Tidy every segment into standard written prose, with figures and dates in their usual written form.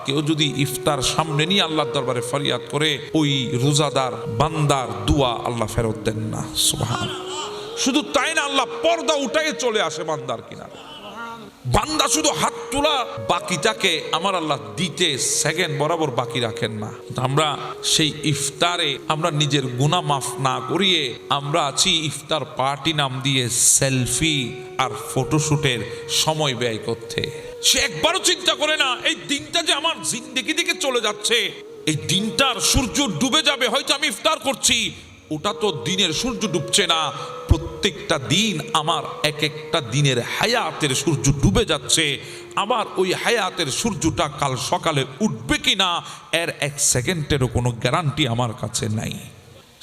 কেউ যদি ইফতার সামনে নিয়ে আল্লাহর দরবারে ফরিয়াদ করে, ওই রোজাদার বান্দার দোয়া আল্লাহ ফেরত দেন না। সুবহানাল্লাহ। শুধু তাই না, আল্লাহ পর্দা উঠায় চলে আসে বান্দার কিনারে। বান্দা শুধু হাত তোলা, বাকিটাকে আমার আল্লাহ দিতে সেকেন্ড বরাবর বাকি রাখেন না। আমরা সেই ইফতারে আমরা নিজের গুনাহ মাফ না করিয়ে আমরা আছি ইফতার পার্টি নাম দিয়ে সেলফি আর ফটোশুটের সময় ব্যয় করতে। সে একবারও চিন্তা করে না এই দিনটা যে আমার জিন্দেগি থেকে চলে যাচ্ছে, এই দিনটার সূর্য ডুবে যাবে, হয়তো আমি ইফতার করছি, ওটা তো দিনের সূর্য ডুবছে না, প্রত্যেকটা দিন আমার এক একটা দিনের হায়াতের সূর্য ডুবে যাচ্ছে। আমার ওই হায়াতের সূর্যটা কাল সকালে উঠবে কিনা এর এক সেকেন্ডেরও কোনো গ্যারান্টি আমার কাছে নাই।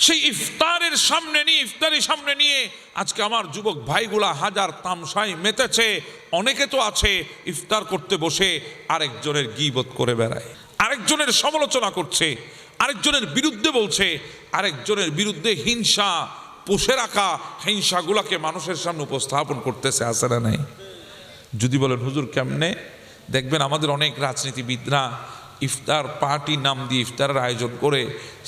সেই ইফতারের সামনে নিয়ে আজকে আমার যুবক ভাইগুলা হাজার তামসায় মেতেছে। অনেকে তো আছে ইফতার করতে বসে আরেকজনের গীবত করে বেড়ায়, আরেকজনের সমালোচনা করছে, আরেকজনের বিরুদ্ধে বলছে, আরেকজনের বিরুদ্ধে হিংসা পুষে রাখা হিংসাগুলাকে মানুষের সামনে উপস্থাপন করতেছে। আছে না নাই? যদি বলেন হুজুর কেমনে, দেখবেন আমাদের অনেক রাজনীতিবিদরা ইফতার পার্টি নাম দিয়ে ইফতারের আয়োজন করে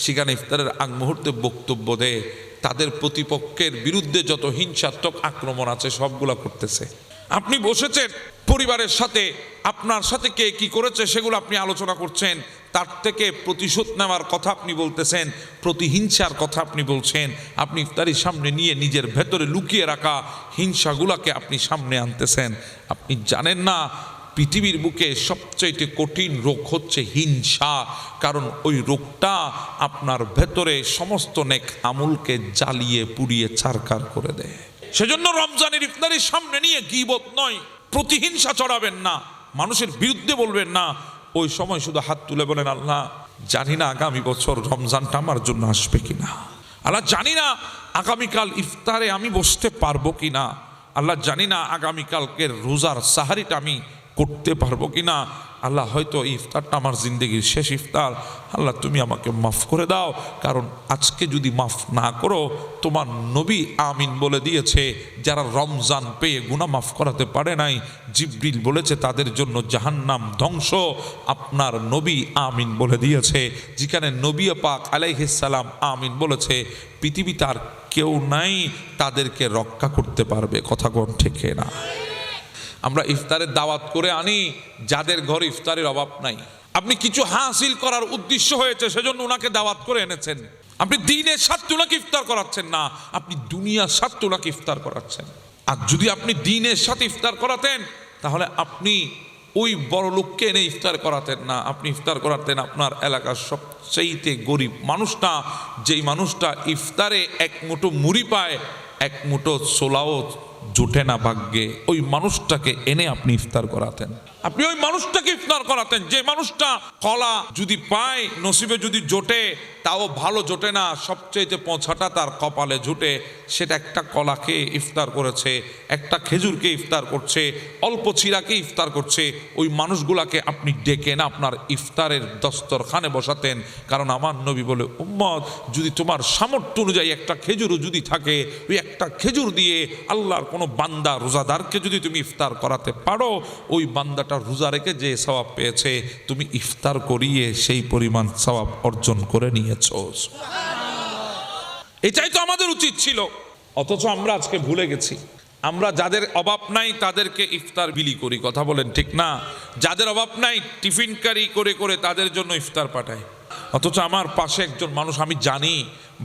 সেখানে ইফতারের আগ মুহূর্তে বক্তব্য দেয়, তাদের প্রতিপক্ষের বিরুদ্ধে যত হিংসাত্মক আক্রমণ আছে সবগুলা করতেছে। আপনি বসেছেন পরিবারের সাথে, আপনার সাথে কে কি করেছে সেগুলো আপনি আলোচনা করছেন, তার থেকে প্রতিশোধ নেওয়ার কথা আপনি বলতেছেন, প্রতিহিংসার কথা আপনি বলছেন। আপনি ইফতারির সামনে নিয়ে নিজের ভেতরে লুকিয়ে রাখা হিংসাগুলাকে আপনি সামনে আনতেছেন। আপনি জানেন না পৃথিবীর বুকে সবচেয়ে কঠিন রোগ হচ্ছে হিংসা, কারণ ওই রোগটা আপনার ভেতরে সমস্ত নেক আমলকে জ্বালিয়ে পুড়িয়ে ছারখার করে দেয়। সেজন্য রমজানের ইফতারির সামনে নিয়ে গীবত নয়, প্রতিহিংসা চড়াবেন না, মানুষের বিরুদ্ধে বলবেন না। ওই সময় শুধু হাত তুলে বলেন, আল্লাহ জানি না আগামী বছর রমজানটা আমার জন্য আসবে কিনা, আল্লাহ জানি না আগামীকাল ইফতারে আমি বসতে পারবো কিনা, আল্লাহ জানি না আগামীকালকের রোজার সাহারিটা আমি করতে পারবো কিনা, আল্লাহ হয়তো এই ইফতারটা আমার জিন্দগির শেষ ইফতার, আল্লাহ তুমি আমাকে মাফ করে দাও। কারণ আজকে যদি মাফ না করো, তোমার নবী আমিন বলে দিয়েছে, যারা রমজান পেয়ে গুনাহ মাফ করাতে পারে নাই, জিবরিল বলেছে তাদের জন্য জাহান্নাম ধ্বংস। আপনার নবী আমিন বলে দিয়েছে, যেখানে নবী পাক আলাইহিস সালাম আমিন বলেছে, পৃথিবীতে আর কেউ নাই তাদেরকে রক্ষা করতে পারবে। কথা কোন ঠিক না? আমরা ইফতারের দাওয়াত করে আনি যাদের ঘরে ইফতারের অভাব নাই। আপনি কিছু হাসিল করার উদ্দেশ্য হয়েছে সেজন্য ওনাকে দাওয়াত করে এনেছেন। আপনি দিনের স্বার্থে ওনাকে ইফতার করাচ্ছেন না, আপনি দুনিয়ার স্বার্থে ওনাকে ইফতার করাচ্ছেন। আর যদি আপনি দিনের সাথে ইফতার করাতেন তাহলে আপনি ওই বড় লোককে এনে ইফতার করাতেন না, আপনি ইফতার করাতেন আপনার এলাকার সবচেয়ে গরিব মানুষটা, যেই মানুষটা ইফতারে এক মুঠো মুড়ি পায়, এক মুঠো ছোলাও জোটে না ভাগ্যে, ওই মানুষটাকে এনে আপনি ইফতার করাতেন। আপনি ওই মানুষটাকে ইফতার করাতেন যে মানুষটা কলা যদি পায়, নসিবে যদি জোটে তাও ভালো জোটে না, সবচেয়ে পৌঁছাটা তার কপালে জুটে, সেটা একটা কলাকে ইফতার করেছে, একটা খেজুরকে ইফতার করছে, অল্প চিরাকে ইফতার করছে। ওই মানুষগুলাকে আপনি ডেকে না আপনার ইফতারের দস্তরখানে বসাতেন। কারণ আমার নবী বলে, উম্মত যদি তোমার সামর্থ্য অনুযায়ী একটা খেজুরও যদি থাকে, ওই একটা খেজুর দিয়ে আল্লাহর কোনো বান্দা রোজাদারকে যদি তুমি ইফতার করাতে পারো, ওই বান্দাটা রোজা রেখে যে সওয়াব পেয়েছে তুমি ইফতার করিয়ে সেই পরিমাণ সওয়াব অর্জন করে নিয়েছো। এটাই তো আমাদের উচিত ছিল, অথচ আমরা আজকে ভুলে গেছি। আমরা যাদের অভাব নাই তাদেরকে ইফতার বিলি করি, কথা বলেন ঠিক না? যাদের অভাব নাই টিফিন কারি করে করে তাদের জন্য ইফতার পাঠায়। অথচ আমার পাশে একজন মানুষ আমি জানি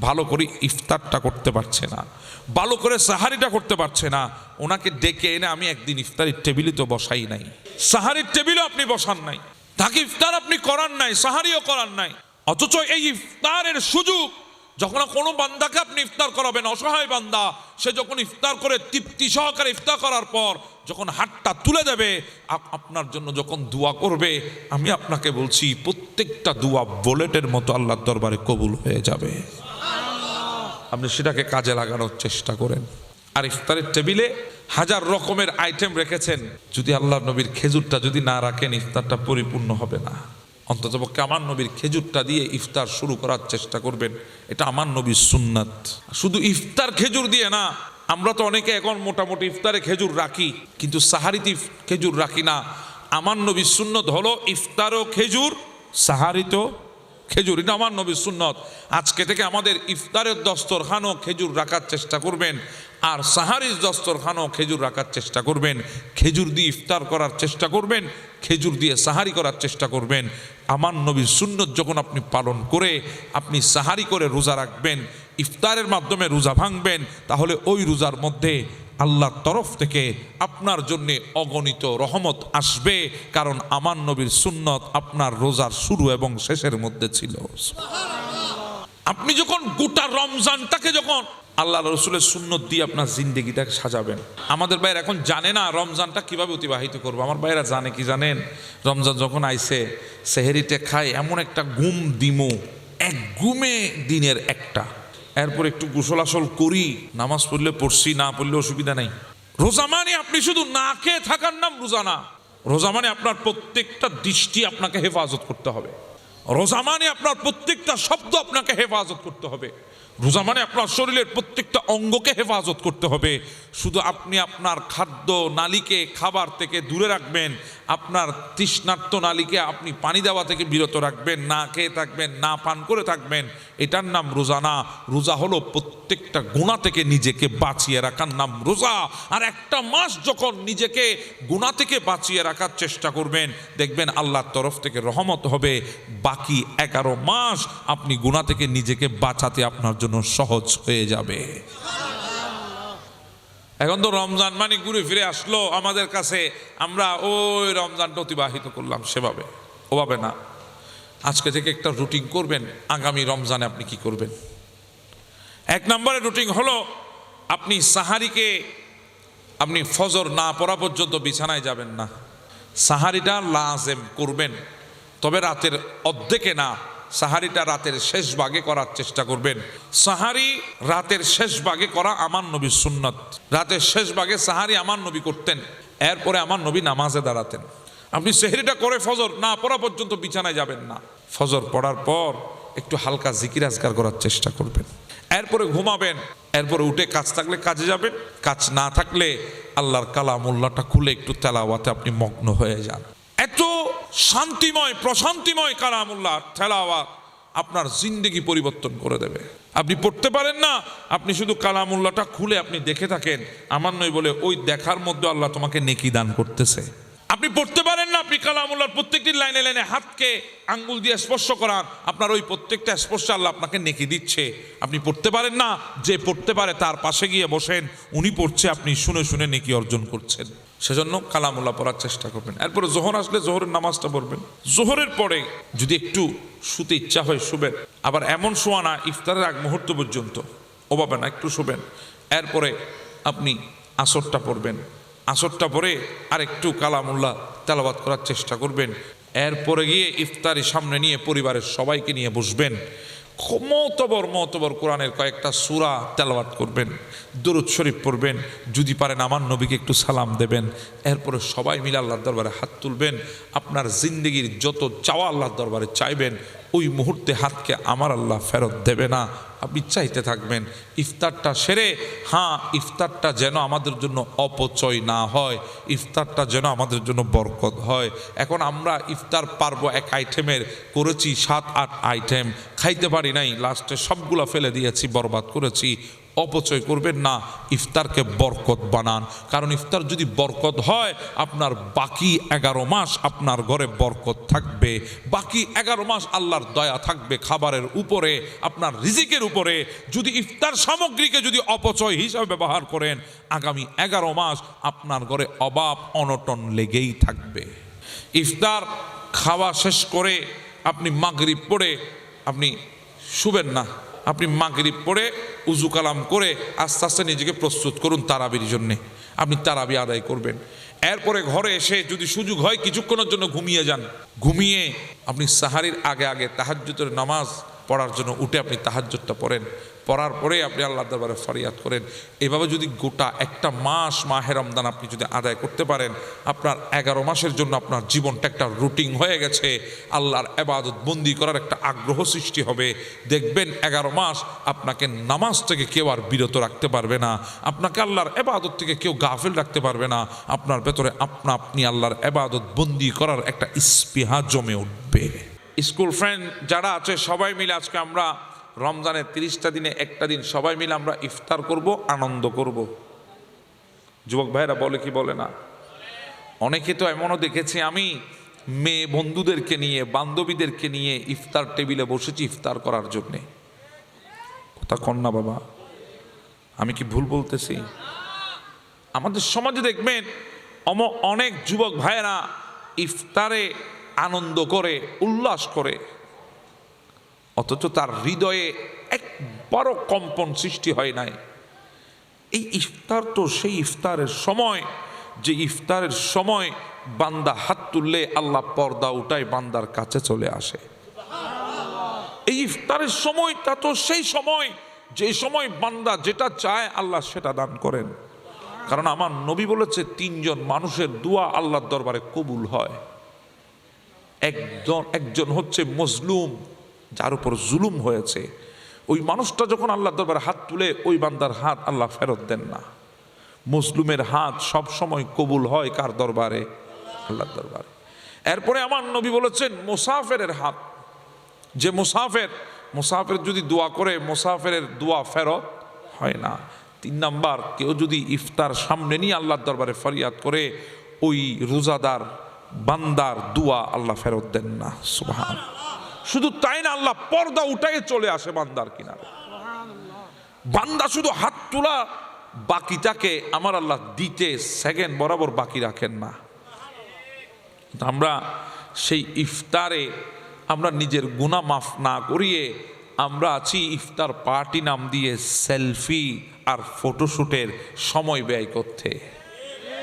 ভালো করে ইফতারটা করতে পারছে না, ভালো করে সাহারিটা করতে পারছে না, ওনাকে ডেকে এনে আমি একদিন ইফতারের টেবিলে তো বসাই নাই, সাহারির টেবিলও আপনি বসান নাই, তাকে ইফতার আপনি করান নাই, সাহারিও করান নাই। অথচ এই ইফতারের সুযোগ যখন কোনো বান্দাকে আপনি ইফতার করাবেন, অসহায় বান্দা, সে যখন ইফতার করে তৃপ্তি সহকারে ইফতার করার পর যখন হাতটা তুলে দেবে, আপনার জন্য যখন দোয়া করবে, আমি আপনাকে বলছি প্রত্যেকটা দোয়া বুলেটের মতো আল্লাহর দরবারে কবুল হয়ে যাবে। আপনি সেটাকে কাজে লাগানোর চেষ্টা করেন। আর ইফতারের টেবিলে হাজার রকমের আইটেম রেখেছেন, যদি আল্লাহর নবীর খেজুরটা যদি না রাখেন ইফতারটা পরিপূর্ণ হবে না। অন্ততপক্ষে আমার নবীর খেজুরটা দিয়ে ইফতার শুরু করার চেষ্টা করবেন, এটা আমার নবীর সুন্নাত। শুধু ইফতার খেজুর দিয়ে না, আমরা তো অনেকে এখন মোটামুটি ইফতারে খেজুর রাখি কিন্তু সাহারিতে খেজুর রাখি না। আমার নবীর সুন্নত হলো ইফতারও খেজুর, সাহারিতেও খেজুর। এটা আমার নবীর সুন্নত। আজকে থেকে আমাদের ইফতারের দস্তরখানও খেজুর রাখার চেষ্টা করবেন, আর সাহারির দস্তরখানও খেজুর রাখার চেষ্টা করবেন। খেজুর দিয়ে ইফতার করার চেষ্টা করবেন, খেজুর দিয়ে সাহারি করার চেষ্টা করবেন। আমার নবীর সুন্নত যখন আপনি পালন করে আপনি সাহারি করে রোজা রাখবেন, ইফতারের মাধ্যমে রোজা ভাঙবেন, তাহলে ওই রোজার মধ্যে আল্লাহর তরফ থেকে আপনার জন্য অগণিত রহমত আসবে, কারণ আমার নবীর সুন্নত আপনার রোজার শুরু এবং শেষের মধ্যে ছিল। আপনি যখন গোটা রমজানটাকে যখন আল্লাহ রসুলের সুন্নত দিয়ে আপনার জিন্দেগিটাকে সাজাবেন। আমাদের ভাইয়েরা এখন জানে না রমজানটা কিভাবে অতিবাহিত করবো। আমার ভাইয়েরা জানে কি জানেন, রমজান যখন আইছে সেহেরিতে খায় এমন একটা ঘুম দিমু, এক ঘুমে দিনের একটা, এরপর একটু গোসল আসল করি, নামাজ পড়লে পড়ছি, না পড়লে অসুবিধা নেই। রোজা মানে আপনি শুধু না খেয়ে থাকার নাম রোজা না। রোজা মানে আপনার প্রত্যেকটা দৃষ্টি আপনাকে হেফাজত করতে হবে। রোজা মানে আপনার প্রত্যেকটা শব্দ আপনাকে হেফাজত করতে হবে। রোজা মানে আপনার শরীরের প্রত্যেকটা অঙ্গকে হেফাজত করতে হবে। শুধু আপনি আপনার খাদ্য নালীকে খাবার থেকে দূরে রাখবেন, আপনার তৃষ্ণার্ত নালীকে আপনি পানি দেওয়া থেকে বিরত রাখবেন, না খেয়ে থাকবেন, না পান করে থাকবেন, এটার নাম রোজা না। রোজা হলো প্রত্যেকটা গুনাহ থেকে নিজেকে বাঁচিয়ে রাখার নাম রোজা। আর একটা মাস যখন নিজেকে গুনাহ থেকে বাঁচিয়ে রাখার চেষ্টা করবেন, দেখবেন আল্লাহর তরফ থেকে রহমত হবে। বাকি 11 মাস আপনি গুনাহ থেকে নিজেকে বাঁচাতে আপনার জন্য সহজ হয়ে যাবে। এখন তো রমজান মানে ঘুরে ফিরে আসলো আমাদের কাছে, আমরা ওই রমজানটা অতিবাহিত করলাম সেভাবে, ওভাবে না। আজকে থেকে একটা রুটিন করবেন, আগামী রমজানে আপনি কি করবেন। 1 নম্বরের রুটিন হলো আপনি সাহারিকে আপনি ফজর না পড়া পর্যন্ত বিছানায় যাবেন না। সাহারিটা লাজেম করবেন, তবে রাতের অর্ধেকে না, সাহারিটা রাতের শেষ ভাগে করার চেষ্টা করবেন। সাহারি রাতের শেষ ভাগে করা আমার নবীর সুন্নত। রাতের শেষ ভাগে সাহারি আমার নবী করতেন, এরপরে আমার নবী নামাজে দাঁড়াতেন। আপনি সেহরিটা করে ফজর না পড়া পর্যন্ত বিছানায় যাবেন না। ফজর পড়ার পর একটু হালকা জিকির আজকার করার চেষ্টা করবেন, এরপরে ঘুমাবেন, এরপরে উঠে কাজ থাকলে কাজে যাবেন, কাজ না থাকলে আল্লাহর কালামুল্লাহটা খুলে একটু তেলাওয়াতে আপনি মগ্ন হয়ে যান। এত শান্তিময় প্রশান্তিময় কালামুল্লাহ তেলাওয়াত আপনার জিন্দেগি পরিবর্তন করে দেবে। আপনি পড়তে পারেন না, আপনি শুধু কালামুল্লাহটা খুলে আপনি দেখে থাকেন, আমার নয় বলে ওই দেখার মধ্যে আল্লাহ তোমাকে নেকি দান করতেছে। আপনি পড়তে পারেন না, আপনি কালামুল্লাহর প্রত্যেকটি লাইনে লাইনে হাতকে আঙ্গুল দিয়ে স্পর্শ করান, আপনার ওই প্রত্যেকটা স্পর্শে আল্লাহ আপনাকে নেকি দিচ্ছে। আপনি পড়তে পারেন না, যে পড়তে পারে তার পাশে গিয়ে বসেন, উনি পড়ছে, আপনি শুনে শুনে নেকি অর্জন করছেন। সেজন্য কালামুল্লাহ পড়ার চেষ্টা করবেন। এরপরে জোহর আসলে জোহরের নামাজটা পড়বেন। জোহরের পরে যদি একটু শুতে ইচ্ছা হয় শুবেন, আবার এমন শোয়া না ইফতারের আগ মুহূর্ত পর্যন্ত, ওভাবে না, একটু শুবেন। এরপরে আপনি আসরটা পড়বেন, আসরটা পরে আর একটু কালামুল্লাহ তেলাওয়াত করার চেষ্টা করবেন। এরপরে গিয়ে ইফতারি সামনে নিয়ে পরিবারের সবাইকে নিয়ে বসবেন, মতবর কোরআনের কয়েকটা সূরা তেলাওয়াত করবেন, দরুদ শরীফ পড়বেন, যদি পারেন আমার নবীকে একটু সালাম দেবেন। এরপরে সবাই মিলে আল্লাহর দরবারে হাত তুলবেন, আপনার জিন্দগির যত চাওয়া আল্লাহর দরবারে চাইবেন। ওই মুহূর্তে হাতকে আমার আল্লাহ ফেরত দেবে না, আপনি চাইতে থাকবেন। ইফতারটা সেরে, হ্যাঁ ইফতারটা যেন আমাদের জন্য অপচয় না হয়, ইফতারটা যেন আমাদের জন্য বরকত হয়। এখন আমরা ইফতার পারবো 1 আইটেমের করেছি 7-8 আইটেম, খাইতে পারি নাই, লাস্টে সবগুলা ফেলে দিয়েছি, বরবাদ করেছি। অপচয় করবেন না, ইফতারকে বরকত বানান। কারণ ইফতার যদি বরকত হয়, আপনার বাকি 11 মাস আপনার ঘরে বরকত থাকবে, বাকি 11 মাস আল্লাহর দয়া থাকবে খাবারের উপরে, আপনার রিজিকের উপরে। যদি ইফতার সামগ্রীকে যদি অপচয় হিসাবে ব্যবহার করেন, আগামী 11 মাস আপনার ঘরে অভাব অনটন লেগেই থাকবে। ইফতার খাওয়া শেষ করে আপনি মাগরিব পড়ে আপনি শুবেন না, আপনি মাগরিব পড়ে উজু কালাম করে আস্তে আস্তে নিজেকে প্রস্তুত করুন তারাবির জন্যে। আপনি তারাবি আদায় করবেন। এরপরে ঘরে এসে যদি সুযোগ হয় কিছুক্ষণের জন্য ঘুমিয়ে যান, ঘুমিয়ে আপনি সাহারির আগে আগে তাহাজ্জুদের নামাজ পড়ার জন্য উঠে আপনি তাহাজ্জুদটা পড়েন, পড়ার পরে আপনি আল্লাহর দরবারে ফরিয়াদ করেন। এভাবে যদি গোটা একটা মাস মাহে রমজান আপনি যদি আদায় করতে পারেন, আপনার 11 মাসের জন্য আপনার জীবনটা একটা রুটিন হয়ে গেছে। আল্লাহর ইবাদত বন্দি করার একটা আগ্রহ সৃষ্টি হবে। দেখবেন 11 মাস আপনাকে নামাজ থেকে কেউ আর বিরত রাখতে পারবে না, আপনাকে আল্লাহর ইবাদত থেকে কেউ গাফিল রাখতে পারবে না। আপনার ভেতরে আপনি আল্লাহর ইবাদত বন্দি করার একটা স্পৃহা জমে উঠবে। স্কুল ফ্রেন্ড যারা আছে সবাই মিলে আজকে আমরা রমজানের 30টা দিনে একটা দিন সবাই মিলে আমরা ইফতার করব, আনন্দ করব। যুবক ভাইরা বলে কি বলে না? অনেকে তো এমনও দেখেছি আমি মেয়ে বন্ধুদেরকে নিয়ে, বান্ধবীদেরকে নিয়ে ইফতার টেবিলে বসেছি ইফতার করার জন্যে। কথা কন না বাবা, আমি কি ভুল বলতেছি? আমাদের সমাজে দেখবেন অনেক যুবক ভাইয়েরা ইফতারে আনন্দ করে, উল্লাস করে, অথচ তার হৃদয়ে একবারও কম্পন সৃষ্টি হয় নাই। এই ইফতার তো সেই ইফতারের সময় যে ইফতারের সময় বান্দা হাত তুললে আল্লাহ পর্দা উঠায় বান্দার কাছে চলে আসে। এই ইফতারের সময়টা তো সেই সময় যে সময় বান্দা যেটা চায় আল্লাহ সেটা দান করেন। কারণ আমার নবী বলেছে 3 জন মানুষের দোয়া আল্লাহর দরবারে কবুল হয়। একজন হচ্ছে মজলুম, যার উপর জুলুম হয়েছে। ওই মানুষটা যখন আল্লাহর দরবারে হাত তুলে ওই বান্দার হাত আল্লাহ ফেরত দেন না। মজলুমের হাত সব সময় কবুল হয় কার দরবারে? আল্লাহর দরবারে। এরপরে আমার নবী বলেছেন মুসাফিরের হাত, যে মুসাফির যদি দোয়া করে মুসাফিরের দোয়া ফেরত হয় না। 3 নাম্বার, কেউ যদি ইফতার সামনে নিয়ে আল্লাহর দরবারে ফরিয়াদ করে ওই রোজাদার বান্দার দোয়া আল্লাহ ফেরত দেন না। সুবহানাল্লাহ। শুধু তাই না, আল্লাহ পর্দা উঠায় চলে আসে বান্দার কিনারে। বান্দা শুধু হাত তোলা বাকিটাকে আমার আল্লাহ দিতে সেকেন্ড বরাবর বাকি রাখেন না। আমরা সেই ইফতারে আমরা নিজের গুনাহ মাফ না করিয়ে আমরা আছি ইফতার পার্টি নাম দিয়ে সেলফি আর ফটোশুটের সময় ব্যয় করতে।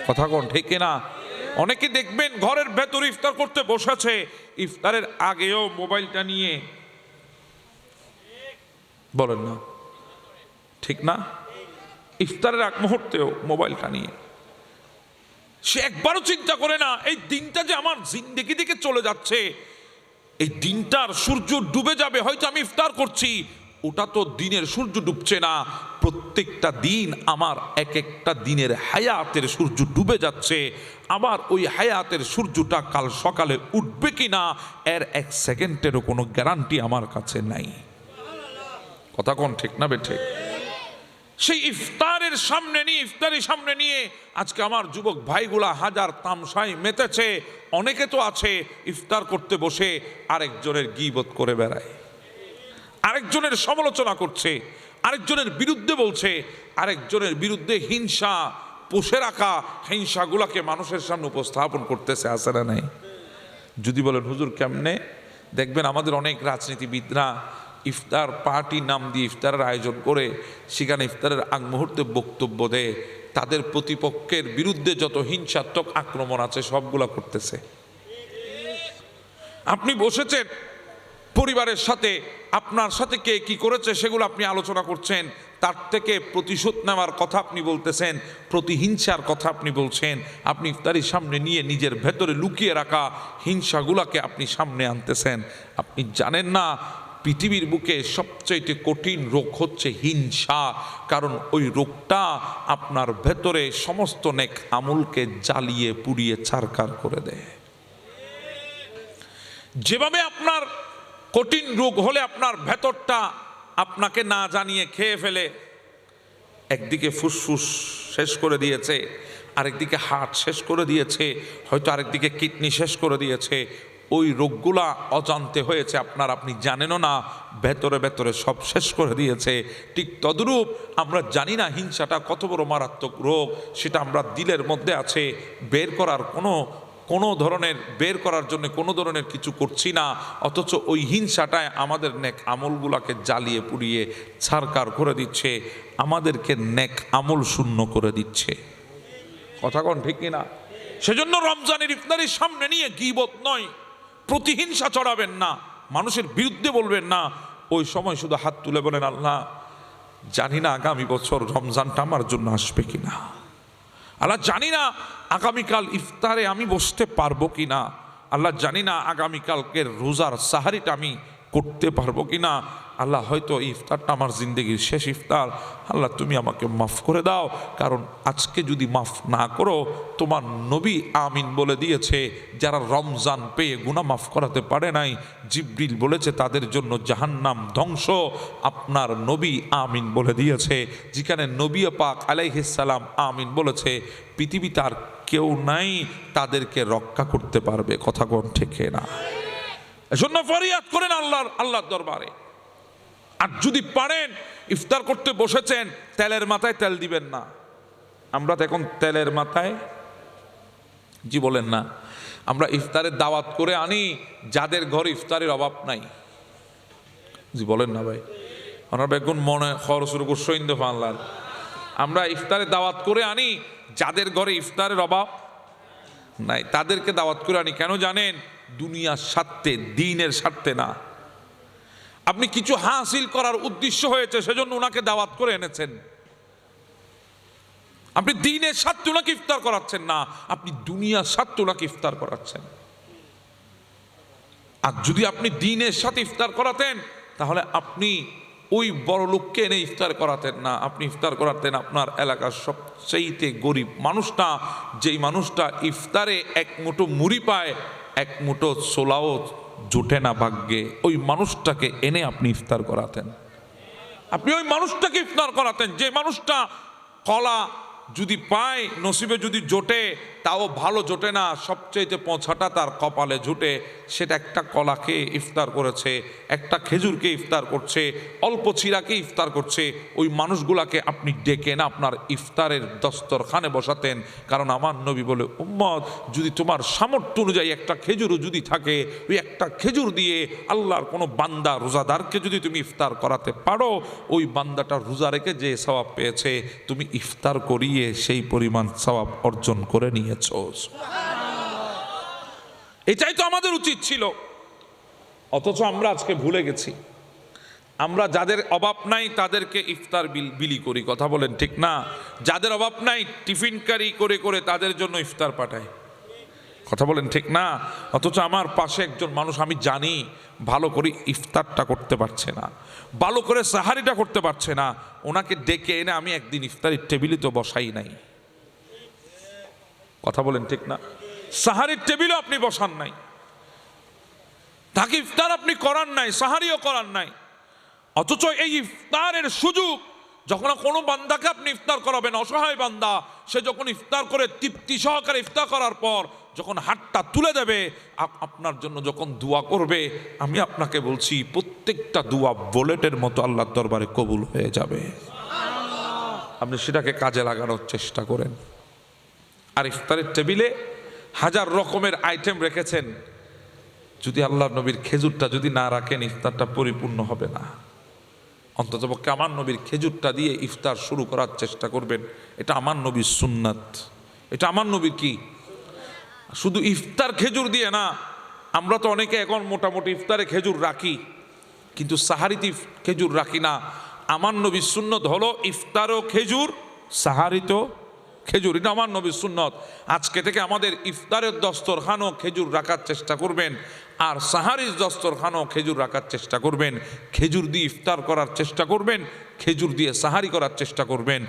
কথা কোন ঠিক না? অনেকে দেখবেন ঘরের ভেতর ইফতার করতে বসেছে, ইফতারের আগেও মোবাইলটা নিয়ে, বলেন না ঠিক না? ইফতারের আগ মুহূর্তেও মোবাইলটা নিয়ে সে একবারও চিন্তা করে না এই দিনটা যে আমার জিন্দেগি থেকে চলে যাচ্ছে, এই দিনটার সূর্য ডুবে যাবে, হয়তো আমি ইফতার করছি, ওটা তো দিনের সূর্য ডুবছে না, প্রত্যেকটা দিন আমার এক একটা দিনের হায়াতের সূর্য ডুবে যাচ্ছে। আবার ওই হায়াতের সূর্যটা কাল সকালে উঠবে কিনা এর 1 সেকেন্ডেরও কোনো গ্যারান্টি আমার কাছে নাই। কথা কোন ঠিক না বেঠে? সেই ইফতারের সামনে নিয়ে আজকে আমার যুবক ভাইগুলা হাজার তামসায় মেতেছে। অনেকে তো আছে ইফতার করতে বসে আরেকজনের গীবত করে বেড়ায়, আরেকজনের সমালোচনা করছে, আরেকজনের বিরুদ্ধে বলছে, আরেকজনের বিরুদ্ধে হিংসা পোষে রাখা হিংসাগুলাকে মানুষের সামনে উপস্থাপন করতেছে। আছে না নাই? যদি বলেন হুজুর কেমনে? দেখবেন আমাদের অনেক রাজনীতিবিদরা ইফতার পার্টি নাম দিয়ে ইফতারের আয়োজন করে সেখানে ইফতারের আগ মুহূর্তে বক্তব্য দেয়, তাদের প্রতিপক্ষের বিরুদ্ধে যত হিংসাত্মক আক্রমণ আছে সবগুলা করতেছে। আপনি বসেছেন পরিবারের সাথে, আপনার সাথে কে কি করেছে সেগুলো আপনি আলোচনা করছেন, তার থেকে প্রতিশোধ নেওয়ার কথা আপনি বলতেছেন, প্রতিহিংসার কথা আপনি বলছেন। আপনি ইফতারির সামনে নিয়ে নিজের ভেতরে লুকিয়ে রাখা হিংসাগুলাকে আপনি সামনে আনতেছেন। আপনি জানেন না পৃথিবীর বুকে সবচেয়ে কঠিন রোগ হচ্ছে হিংসা, কারণ ওই রোগটা আপনার ভেতরে সমস্ত নেক আমলকে জ্বালিয়ে পুড়িয়ে ছারখার করে দেয়। যেভাবে আপনার কঠিন রোগ হলে আপনার ভেতরটা আপনাকে না জানিয়ে খেয়ে ফেলে, একদিকে ফুসফুস শেষ করে দিয়েছে, আরেকদিকে হার্ট শেষ করে দিয়েছে, হয়তো আরেকদিকে কিডনি শেষ করে দিয়েছে, ওই রোগগুলা অজান্তে হয়েছে আপনার, আপনি জানেনও না, ভেতরে ভেতরে সব শেষ করে দিয়েছে। ঠিক তদ্রূপ আমরা জানি না হিংসাটা কত বড় মারাত্মক রোগ, সেটা আমরা দিলের মধ্যে আছে, বের করার বের করার জন্য কোনো ধরনের কিছু করছি না, অথচ ওই হিংসাটায় আমাদের নেক আমলগুলাকে জ্বালিয়ে পুড়িয়ে ছারখার করে দিচ্ছে, আমাদেরকে নেক আমল শূন্য করে দিচ্ছে। কথা কোন ঠিক কিনা? সেজন্য রমজানের ইফতারির সামনে নিয়ে গীবত নয়, প্রতিহিংসা চড়াবেন না, মানুষের বিরুদ্ধে বলবেন না, ওই সময় শুধু হাত তুলে বলেন, আল্লাহ জানি না আগামী বছর রমজানটা আমার জন্য আসবে কিনা, আল্লাহ জানি না আগামীকাল ইফতারে আমি বসতে পারবো কিনা, আল্লাহ জানি না আগামীকালকের রোজার সাহারিটা আমি করতে পারবো কিনা, আল্লাহ হয়তো ইফতারটা আমার জিন্দগির শেষ ইফতার, আল্লাহ তুমি আমাকে মাফ করে দাও, কারণ আজকে যদি মাফ না করো তোমার নবী আমিন বলে দিয়েছে, যারা রমজান পেয়ে গুনাহ মাফ করাতে পারে নাই, জিবরিল বলেছে তাদের জন্য জাহান্নাম ধ্বংস, আপনার নবী আমিন বলে দিয়েছে। যেখানে নবী পাক আলাইহিস সালাম আমিন বলেছে, পৃথিবীতে আর কেউ নাই তাদেরকে রক্ষা করতে পারবে। কথা কোন ঠিক না? এজন্য ফরিয়াদ করেন আল্লাহর দরবারে। আর যদি পারেন ইফতার করতে বসেছেন, তেলের মাথায় তেল দিবেন না। আমরা তো এখন তেলের মাথায় জি বলেন না, আমরা ইফতারের দাওয়াত করে আনি যাদের ঘরে ইফতারের অভাব নাই। জি বলেন না ভাই, আমরা বেগুন মনে খরচের উপর সৈন্য ফানলাম। আমরা ইফতারের দাওয়াত করে আনি যাদের ঘরে ইফতারের অভাব নাই, তাদেরকে দাওয়াত করে আনি। কেন জানেন? দুনিয়ার স্বার্থে, দ্বীনের স্বার্থে না। আপনি কিছু হাসিল করার উদ্দেশ্য হয়েছে সেজন্য ওনাকে দাওয়াত করে এনেছেন। আপনি দ্বীনের স্বার্থে ওনাকে ইফতার করাচ্ছেন না, আপনি দুনিয়ার স্বার্থে ওনাকে ইফতার করাচ্ছেন। আর যদি আপনি দ্বীনের সাথে ইফতার করাতেন তাহলে আপনি ওই বড় লোককে এনে ইফতার করাতেন না, আপনি ইফতার করাতেন আপনার এলাকার সবচেয়ে গরিব মানুষটা, যেই মানুষটা ইফতারে এক মুঠো মুড়ি পায়, এক মুঠো ছোলাও জোটে না ভাগ্যে, ওই মানুষটাকে এনে আপনি ইফতার করাতেন। আপনি ওই মানুষটাকে ইফতার করাতেন যে মানুষটা কলা যদি পায়, নসিবে যদি জোটে তাও ভালো জোটে না, সবচেয়ে পৌঁছাটা তার কপালে জুটে, সেটা একটা কলাকে ইফতার করেছে, একটা খেজুরকে ইফতার করছে, অল্প চিরাকে ইফতার করছে। ওই মানুষগুলাকে আপনি ডেকে না আপনার ইফতারের দস্তরখানে বসাতেন। কারণ আমার নবী বলে, উম্মত যদি তোমার সামর্থ্য অনুযায়ী একটা খেজুরও যদি থাকে, ওই একটা খেজুর দিয়ে আল্লাহর কোনো বান্দা রোজাদারকে যদি তুমি ইফতার করাতে পারো, ওই বান্দাটা রোজা রেখে যে সওয়াব পেয়েছে তুমি ইফতার করিয়ে সেই পরিমাণ সওয়াব অর্জন করে নিয়েছো। এটাই তো আমাদের উচিত ছিল, অথচ আমরা আজকে ভুলে গেছি। আমরা যাদের অভাব নাই তাদেরকে ইফতার বিলি করি। কথা বলেন ঠিক না? যাদের অভাব নাই টিফিন কারি করে করে তাদের জন্য ইফতার পাঠাই। কথা বলেন ঠিক না? অথচ আমার পাশে একজন মানুষ আমি জানি ভালো করে ইফতারটা করতে পারছে না, ভালো করে সাহারিটা করতে পারছে না, ওনাকে ডেকে এনে আমি একদিন ইফতারির টেবিলে তো বসাই নাই। কথা বলেন ঠিক না? সাহারির টেবিলও আপনি বসান নাই, তাকে ইফতার আপনি করান নাই, সাহারিও করান নাই। অথচ এই ইফতারের সুযোগ যখন কোনো বান্দাকে আপনি ইফতার করাবেন, অসহায় বান্দা, সে যখন ইফতার করে তৃপ্তি সহকারে ইফতার করার পর যখন হাতটা তুলে দেবে, আপনার জন্য যখন দোয়া করবে, আমি আপনাকে বলছি প্রত্যেকটা দোয়া বুলেটের মতো আল্লাহর দরবারে কবুল হয়ে যাবে। আপনি সেটাকে কাজে লাগানোর চেষ্টা করেন। আর ইফতারের টেবিলে হাজার রকমের আইটেম রেখেছেন, যদি আল্লাহর নবীর খেজুরটা যদি না রাখেন ইফতারটা পরিপূর্ণ হবে না। অন্ততপক্ষে আমার নবীর খেজুরটা দিয়ে ইফতার শুরু করার চেষ্টা করবেন। এটা আমার নবীর সুন্নাত, এটা আমার নবীর কি। শুধু ইফতার খেজুর দিয়ে না, আমরা তো অনেকে এখন মোটামুটি ইফতারে খেজুর রাখি, কিন্তু সাহারিতে খেজুর রাখি না। আমার নবীর সুন্নত হলো ইফতারও খেজুর, সাহারিতেও খেজুর। এটা আমার নবীর সুন্নত। আজকে থেকে আমাদের ইফতারের দস্তরখানও খেজুর রাখার চেষ্টা করবেন, আর সাহারির দস্তরখানও খেজুর রাখার চেষ্টা করবেন। খেজুর দিয়ে ইফতার করার চেষ্টা করবেন, খেজুর দিয়ে সাহারি করার চেষ্টা করবেন।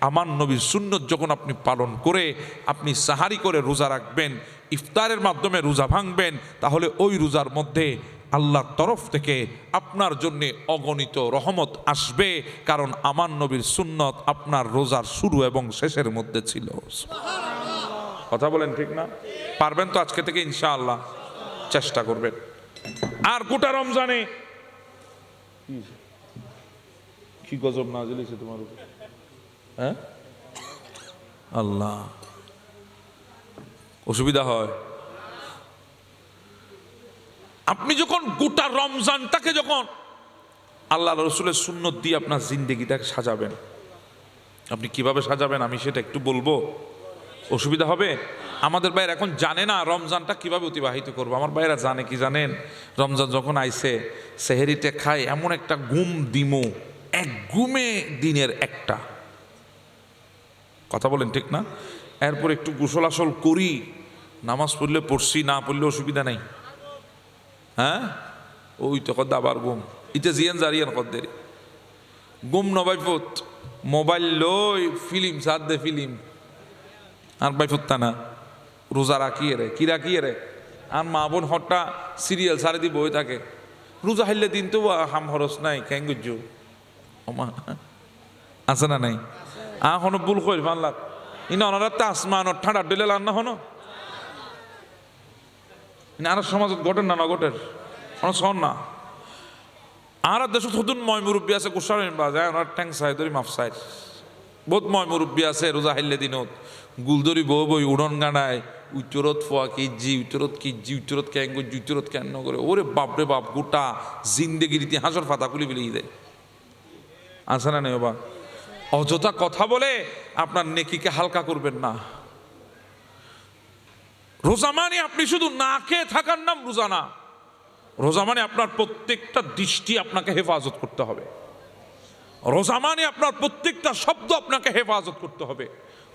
আমার নবীর সুন্নত যখন আপনি পালন করে আপনি সাহারি করে রোজা রাখবেন, ইফতারের মাধ্যমে রোজা ভাঙবেন, তাহলে ওই রোজার মধ্যে আল্লাহর তরফ থেকে আপনার জন্য অগণিত রহমত আসবে। কারণ আমার নবীর সুন্নত আপনার রোজার শুরু এবং শেষের মধ্যে ছিল। কথা বলেন ঠিক না? পারবেন তো আজকে থেকে ইনশাআল্লাহ? চেষ্টা করবেন। আর গোটা রমজানে কি গজব নাজিল হয়েছে তোমার উপর, হ্যাঁ? আল্লাহ, অসুবিধা হয়। আপনি যখন গোটা রমজানটাকে যখন আল্লাহ রসুলের সুন্নত দিয়ে আপনার জিন্দেগিটাকে সাজাবেন, আপনি কিভাবে সাজাবেন আমি সেটা একটু বলবো, অসুবিধা হবে? আমাদের ভাইয়েরা এখন জানে না রমজানটা কিভাবে অতিবাহিত করবো। আমার ভাইয়েরা জানে কি জানেন, রমজান যখন আইছে সেহেরিতে খায় এমন একটা ঘুম দিমো, এক ঘুমে দিনের একটা, কথা বলেন ঠিক না? এরপর একটু গোসল আসল করি, নামাজ পড়লে পড়ছি, না পড়লে অসুবিধা নেই। হ্যাঁ, ওই তো কদ্দা আবার ঘুম, ইতে জিয়ান জারিয়ান কদ্দের ঘুম নবাইফত মোবাইল লই ফিল্ম সাদ দে ফিল্ম আর বাইফুত্তা না রোজা রাখিয়ে রে, কি রাখিয়ে রে, আর মা বোন হট্টা সিরিয়াল সারে দি বই থাকে। রোজা হাইলে দিন তো হাম হরস নাই কেন গুজু ওমা আছে না নাই? হনো ভুল কই ফানলাক ইনা ওনারা তো আসমান ঠান্ডা দিলে লান না হনো আর সমাজত ঘটেন না নগটের শোন না। আর দেশত হতুন ময় মুরব্বী আছে কুসার বাজায় ওনার ট্যাং সাই ধরি মাফ সাইড বহুত ময় মুরব্বী আছে রোজা হাইলে দিনত গুলদরি বউ বই উড়ন গানায় উত্তরত ফোয়া কিজি উত্তরত কিজি উত্তরত ক্যাং গুজি উত্তরত কেন করে ওরে বাপরে বাপ গোটা জিন্দেগির ইতিহাসের ফাতা খুলি বিলিয়ে দেয়। আছে না নেই বাবা? অযথা কথা বলে আপনার নেকিকে হালকা করবেন না। রোজা মানে আপনি শুধু না খেয়ে থাকার নাম রোজা না। রোজা মানে আপনার প্রত্যেকটা দৃষ্টি আপনাকে হেফাজত করতে হবে। রোজা মানে আপনার প্রত্যেকটা শব্দ আপনাকে হেফাজত করতে হবে।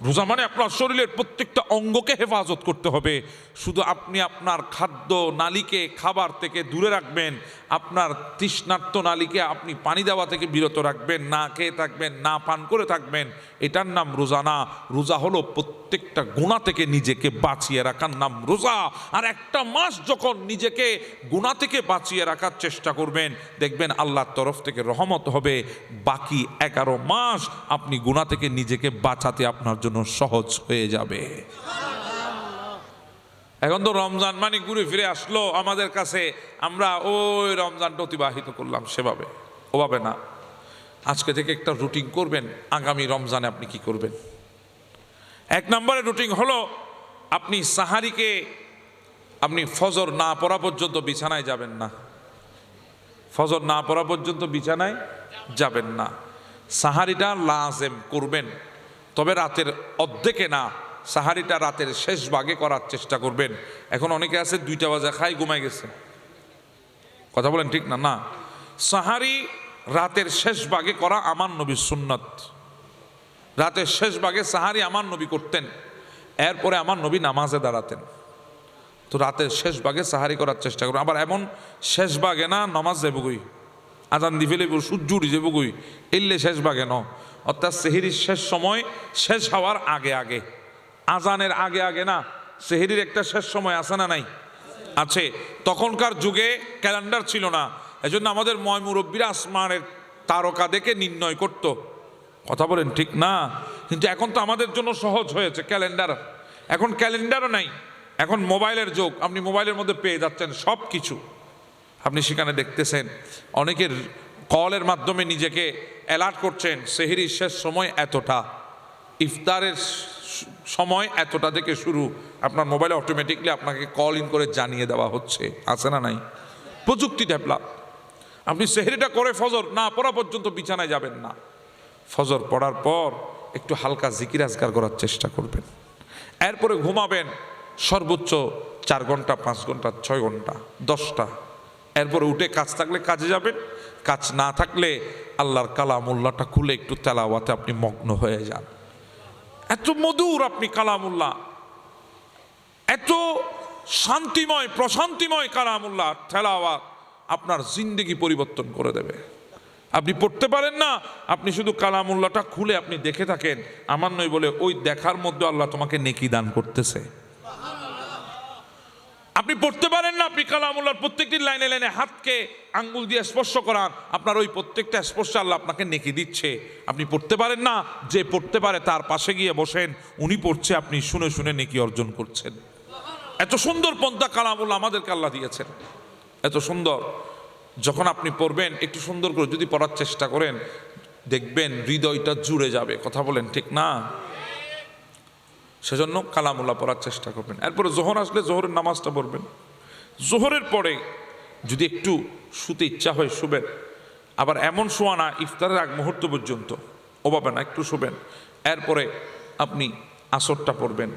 রোজা মানে আপনার শরীরের প্রত্যেকটা অঙ্গকে হেফাজত করতে হবে। শুধু আপনি আপনার খাদ্য নালীকে খাবার থেকে দূরে রাখবেন, আপনার তৃষ্ণার্ত নালীকে আপনি পানি দেওয়া থেকে বিরত রাখবেন, না খেয়ে থাকবেন, না পান করে থাকবেন, এটার নাম রোজা না। রোজা হলো প্রত্যেকটা গুনাহ থেকে নিজেকে বাঁচিয়ে রাখার নাম রোজা। আর একটা মাস যখন নিজেকে গুনাহ থেকে বাঁচিয়ে রাখার চেষ্টা করবেন, দেখবেন আল্লাহর তরফ থেকে রহমত হবে। বাকি 11 মাস আপনি গুনাহ থেকে নিজেকে বাঁচাতে আপনার জন্য সহজ হয়ে যাবে। এখন তো রমজান মানে ঘুরে ফিরে আসলো আমাদের কাছে, আমরা ওই রমজানটা অতিবাহিত করলাম সেভাবে, ওভাবে না। আজকে থেকে একটা রুটিন করবেন আগামী রমজানে আপনি কি করবেন। 1 নম্বরের রুটিন হলো আপনি সাহারিকে আপনি ফজর না পড়া পর্যন্ত বিছানায় যাবেন না। ফজর না পড়া পর্যন্ত বিছানায় যাবেন না। সাহারিটা লাজেম করবেন, তবে রাতের অর্ধেকে না, সাহারিটা রাতের শেষ ভাগে করার চেষ্টা করবেন। এখন অনেকে আছে 2টা বাজে খাই ঘুমাই গেছে, কথা বলেন ঠিক না? না, সাহারি রাতের শেষ ভাগে করা আমার নবীর সুন্নাত। রাতের শেষ ভাগে সাহারি আমার নবী করতেন, এরপরে আমার নবী নামাজে দাঁড়াতেন। তো রাতের শেষ ভাগে সাহারি করার চেষ্টা করুন। আবার এমন শেষ ভাগে না নামাজ যাবগই, আজান দি ফেলে সূর্য উঠে যাবগই, এলে শেষ ভাগে ন, অর্থাৎ সেহরির শেষ সময় শেষ হওয়ার আগে আগে, আজানের আগে আগে না। সেহরির একটা শেষ সময় আছে না নাই? আছে। তখনকার যুগে ক্যালেন্ডার ছিল না, এজন্য আমাদের ময় মুরব্বীরা আসমানের তারকা দেখে নির্ণয় করত, কথা বলেন ঠিক না? কিন্তু এখন তো আমাদের জন্য সহজ হয়েছে ক্যালেন্ডার। এখন ক্যালেন্ডারও নাই, এখন মোবাইলের যুগ। আপনি মোবাইলের মধ্যে পেয়ে যাচ্ছেন সব কিছু, আপনি সেখানে দেখতেছেন। অনেকের কলের মাধ্যমে নিজেকে অ্যালার্ট করছেন, সেহরির শেষ সময় এতটা, ইফতারের সময় এতটা থেকে শুরু। আপনার মোবাইলে অটোমেটিকলি আপনাকে কল ইন করে জানিয়ে দেওয়া হচ্ছে, আছে না নাই? প্রযুক্তি ডেভেলপ। আপনি সেহরিটা করে ফজর না পড়া পর্যন্ত বিছানায় যাবেন না। ফজর পড়ার পর একটু হালকা জিকির আজকার করার চেষ্টা করবেন, এরপরে ঘুমাবেন সর্বোচ্চ 4 ঘন্টা, 5 ঘন্টা, 6 ঘন্টা, 10টা। এরপরে উঠে কাজ থাকলে কাজে যাবেন, কাজ না থাকলে আল্লাহর কালামুল্লাহটা খুলে একটু তেলাওয়াতে আপনি মগ্ন হয়ে যান। এত মধুর আপনি কালামুল্লাহ, এত শান্তিময় প্রশান্তিময় কালামুল্লাহ তেলাওয়াত আপনার জিন্দেগি পরিবর্তন করে দেবে। আপনি পড়তে পারেন না, আপনি শুধু কালামুল্লাহটা খুলে আপনি দেখে থাকেন, আমার নয় বলে ওই দেখার মধ্যে আল্লাহ তোমাকে নেকি দান করতেছে। আপনি পড়তে পারেন না, আপনি কালামুল্লাহর প্রত্যেকটি লাইনে লাইনে হাতকে আঙ্গুল দিয়ে স্পর্শ করান, আপনার ওই প্রত্যেকটা স্পর্শে আল্লাহ আপনাকে নেকি দিচ্ছে। আপনি পড়তে পারেন না, যে পড়তে পারে তার পাশে গিয়ে বসেন, উনি পড়ছে, আপনি শুনে শুনে নেকি অর্জন করছেন। এত সুন্দর পন্থা কালামুল্লাহ আমাদেরকে আল্লাহ দিয়েছেন, এত সুন্দর। যখন আপনি পড়বেন একটু সুন্দর করে যদি পড়ার চেষ্টা করেন, দেখবেন হৃদয়টা জুড়ে যাবে, কথা বলেন ঠিক না? সেজন্য কালামুল্লাহ পড়ার চেষ্টা করবেন। এরপরে জোহর আসলে জোহরের নামাজটা পড়বেন। জোহরের পরে যদি একটু শুতে ইচ্ছা হয় শুবেন, আবার এমন শোয়া না ইফতারের আগ মুহূর্ত পর্যন্ত, ওভাবে না, একটু শুবেন। এরপরে আপনি আসরটা পড়বেন,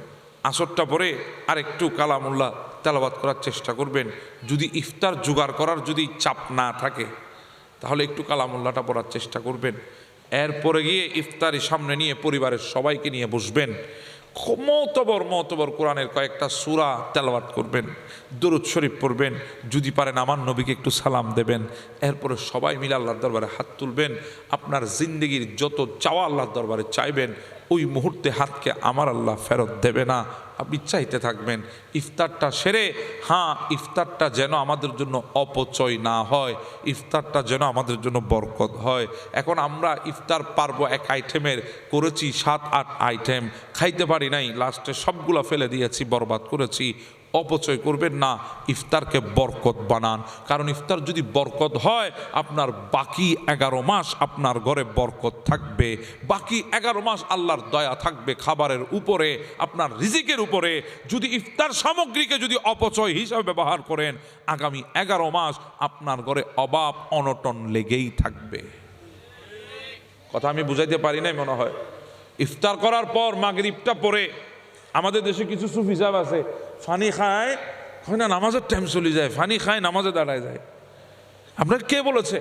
আসরটা পরে আর একটু কালামুল্লাহ তেলাওয়াত করার চেষ্টা করবেন। যদি ইফতার জোগাড় করার যদি চাপ না থাকে তাহলে একটু কালামুল্লাহটা পড়ার চেষ্টা করবেন। এরপরে গিয়ে ইফতারি সামনে নিয়ে পরিবারের সবাইকে নিয়ে বসবেন, মতবর কোরআনের কয়েকটা সূরা তেলাওয়াত করবেন, দরুদ শরীফ পড়বেন, যদি পারেন আমার নবীকে একটু সালাম দেবেন। এরপরে সবাই মিলে আল্লাহর দরবারে হাত তুলবেন। আপনার জিন্দগির যত চাওয়া আল্লাহর দরবারে চাইবেন, ওই মুহূর্তে হাতকে আমার আল্লাহ ফেরত দেবে না, আপনি চাইতে থাকবেন। ইফতারটা সেরে, হ্যাঁ, ইফতারটা যেন আমাদের জন্য অপচয় না হয়, ইফতারটা যেন আমাদের জন্য বরকত হয়। এখন আমরা ইফতার পারবো এক আইটেমের করেছি 7-8 আইটেম, খাইতে পারি নাই, লাস্টে সবগুলো ফেলে দিয়েছি, বরবাদ করেছি। অপচয় করবেন না, ইফতারকে বরকত বানান। কারণ ইফতার যদি বরকত হয়, আপনার বাকি 11 মাস আপনার ঘরে বরকত থাকবে, বাকি 11 মাস আল্লাহর দয়া থাকবে খাবারের উপরে, আপনার রিজিকের উপরে। যদি ইফতার সামগ্রীকে যদি অপচয় হিসাবে ব্যবহার করেন, আগামী 11 মাস আপনার ঘরে অভাব অনটন লেগেই থাকবে। কথা আমি বুঝাইতে পারি নাই মনে হয়। ইফতার করার পর মাগরিবটা পরে আমাদের দেশে কিছু সুফি সাহেব আছে, ফানি খায়, হয় না নামাজের টাইম চলে যায়, ফানি খায় নামাজে দাঁড়ায় যায়। আপনার কে বলেছে?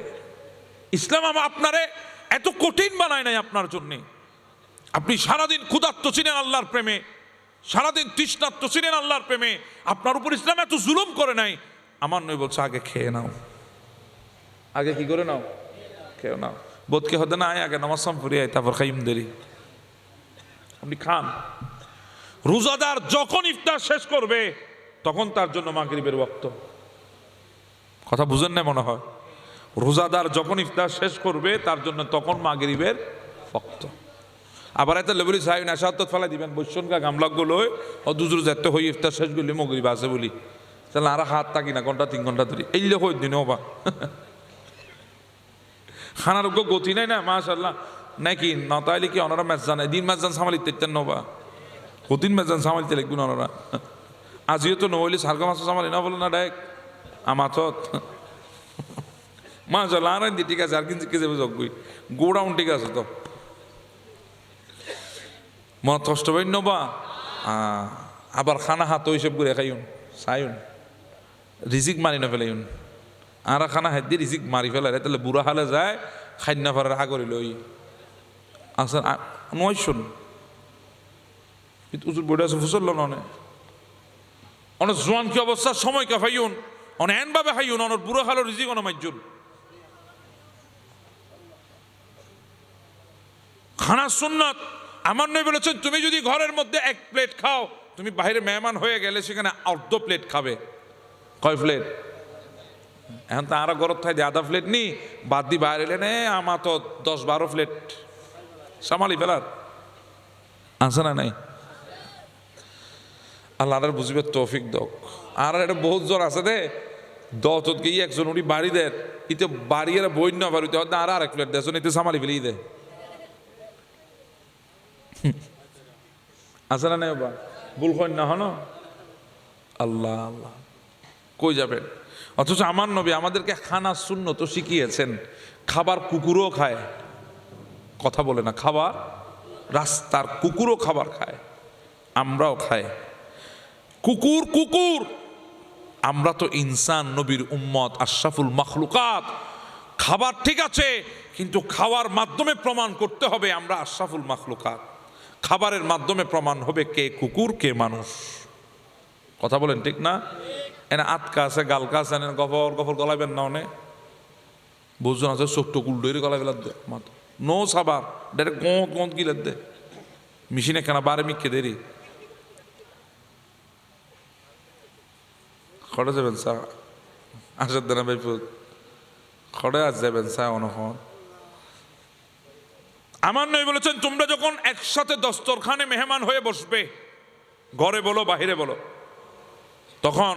ইসলাম আপনারে এত কঠিন বানায় নাই আপনার জন্যে। আপনি সারাদিন ক্ষুধার্ত ছিলেন আল্লাহর প্রেমে, সারাদিন তৃষ্ণার্ত ছিলেন আল্লাহর প্রেমে, আপনার উপর ইসলাম এত জুলুম করে নাই। আমার নয় বলছে আগে খেয়ে নাও, আগে কি করে নাও, খেয়ে নাও। বোধকে হতে না আগে নামাজ ফুরিয়ে তারপর খাইম দেরি, আপনি খান। রোজাদার যখন ইফতার শেষ করবে তখন তার জন্য মাগরিবের ওয়াক্ত। কথা বুঝেন না মনে হয়? রোজাদার যখন ইফতার শেষ করবে তার জন্য তখন মাগরিবের ওয়াক্ত। আবার এত লেবলি সাহেব নেশাত্ত ফেলাই দিবেন বৈশ্যনকা গামলাগুলো ও দুজুর যেতে হই ইফতার শেষ করলে মগরিব আছে বলি, তাহলে আর হাত থাকি না ঘন্টা 3 ঘন্টা ধরে এই লোক দিন বা খানার গতি নাই না মাশাল্লাহ নাকি নতাইলে কি ওনারা ম্যাচ জানে দিন ম্যাচ জান সামালিতে নবা কদিন ম্যাচ জান সামালিতে লিখবেন ওনারা। আজিও তো নহলি সার্গ মাছ সামালি না বলে না ডাইরেক্ট আমাথ মাশাল্লাহ আর ঠিক আছে, আর কিন্তু কে যাবে জগবই গোডাউন ঠিক আছে তো মনে কষ্ট পাই নবা। আবার খানা হাত ওইসব করে খাইউন চাইউন রিজিক মারি না ফেলাইউন, আর খানা হাত দিয়ে রিজিক মারি ফেলাই তাহলে বুড়া হালে যায় খাদ্য ফারের আগরি লই আচ্ছা নয় শুন উজুর বইটা আছে ফুসল ননে অনেক জোয়ান কি অবস্থার সময় কে ফাইউন অনেক এনভাবে খাইউন অনেক বুড়ো হালো রিজিক অনেক মাইজুন। খানা সুন্নাত আমার নয় বলেছেন তুমি যদি ঘরের মধ্যে 1 প্লেট খাও, তুমি বাইরে মেহমান হয়ে গেলে সেখানে অর্ধ প্লেট খাবে। কয় প্লেট? এখন তো আরো গরত থাই আধা প্লেট নি বাদ দি বাইরে এলে নে আমার তো 10-12 প্লেট সামালি ফেলার আছে না নাই? আল্লাহ বুঝবে তৌফিক দক। আর এটা বহুত জন আছে দে দত গিয়ে একজন উনি বাড়ি দেয় ইতে বাড়ি এরা বই না বাড়িতে আর 1 প্লেট দেয় এতে সামালি ফেলি দেয় আছে না নাই বা ভুল হয় না হন আল্লাহ আল্লাহ কই যাবেন। অথচ আমার নবী আমাদেরকে খানা সুন্নত শিখিয়েছেন। খাবার কুকুরও খায়, কথা বলে না, খাবার রাস্তার কুকুরও খাবার খায়, আমরাও খাই। কুকুর কুকুর, আমরা তো ইনসান, নবীর উম্মত, আশরাফুল মাখলুকাত। খাবার ঠিক আছে কিন্তু খাওয়ার মাধ্যমে প্রমাণ করতে হবে আমরা আশরাফুল মাখলুকাত। খাবারের মাধ্যমে প্রমাণ হবে কে কুকুর কে মানুষ। কথা বলেন ঠিক না? এনে আটকা আছে গালকা আছে গফর গফর গলাইবেন না অনে বুঝছেন আছে চোখ টুকুল ডইরে গলাই ফেলার দে মাত্র নো সাবার ডাইরেক্ট গোঁত গোঁত গিলার দে মেশিনে কেনা বারে মিখে দেরি খড়ে যাবেন চা আসার দেনা ভাই খড়ে আজ যাবেন চা অনখন। আমার নয় বলেছেন তোমরা যখন একসাথে দস্তরখানে মেহমান হয়ে বসবে, ঘরে বলো বাহিরে বলো, তখন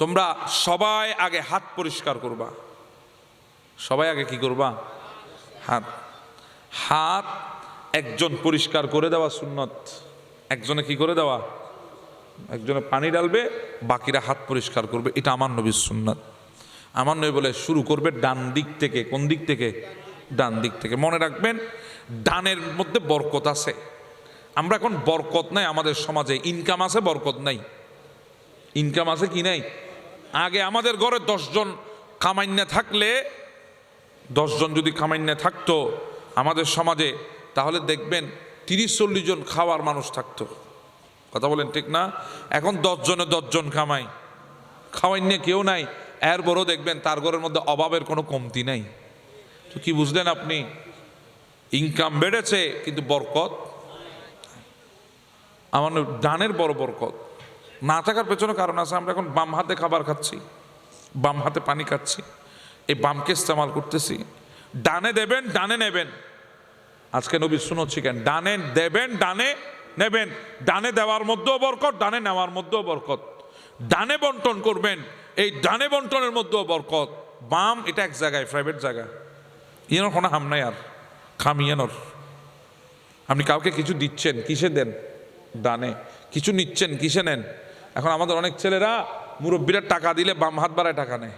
তোমরা সবাই আগে হাত পরিষ্কার করবা। সবাই আগে কি করবা? হাত। হাত একজন পরিষ্কার করে দেওয়া সুন্নত। একজনে কি করে দেওয়া? একজনে পানি ডালবে, বাকিরা হাত পরিষ্কার করবে। এটা আমার নবীর সুন্নত। আমার নবী বলে শুরু করবে ডান দিক থেকে। কোন দিক থেকে? ডান দিক থেকে। মনে রাখবেন ডানের মধ্যে বরকত আছে, আমরা এখন বরকত নাই আমাদের সমাজে, ইনকাম আছে বরকত নাই। ইনকাম আছে কি নাই? আগে আমাদের ঘরে 10 জন কামাইন্যা থাকলে, 10 জন যদি কামাইন্যা থাকতো আমাদের সমাজে, তাহলে দেখবেন 30-40 জন খাওয়ার মানুষ থাকতো। কথা বলেন ঠিক না? এখন 10 জনে 10 জন কামাই, খাওয়াইন্যা কেউ নাই, এর বড় দেখবেন তার ঘরের মধ্যে অভাবের কোনো কমতি নাই। তো কি বুঝলেন আপনি? ইনকাম বেড়েছে কিন্তু বরকত আমার ডানের বড় বরকত না থাকার পেছনে কারণ আছে। আমরা এখন বাম হাতে খাবার খাচ্ছি, বাম হাতে পানি খাচ্ছি, এই বামকে ইস্তেমাল করতেছি। ডানে দেবেন ডানে নেবেন, আজকে নবী সুন্নাত শিখেন, ডানে দেবেন ডানে নেবেন। ডানে দেওয়ার মধ্যেও বরকত, ডানে নেওয়ার মধ্যেও বরকত। ডানে বন্টন করবেন, এই ডানে বন্টনের মধ্যেও বরকত। বাম এটা এক জায়গায়, প্রাইভেট জায়গা, ইয়ের কোনো হাম নাই আর খামিয়েনর। আপনি কাউকে কিছু দিচ্ছেন, কিসে দেন? ডানে। কিছু নিচ্ছেন, কিসে নেন? এখন আমাদের অনেক ছেলেরা মুরব্বীরা টাকা দিলে বাম হাত বাড়ায় টাকা নেয়।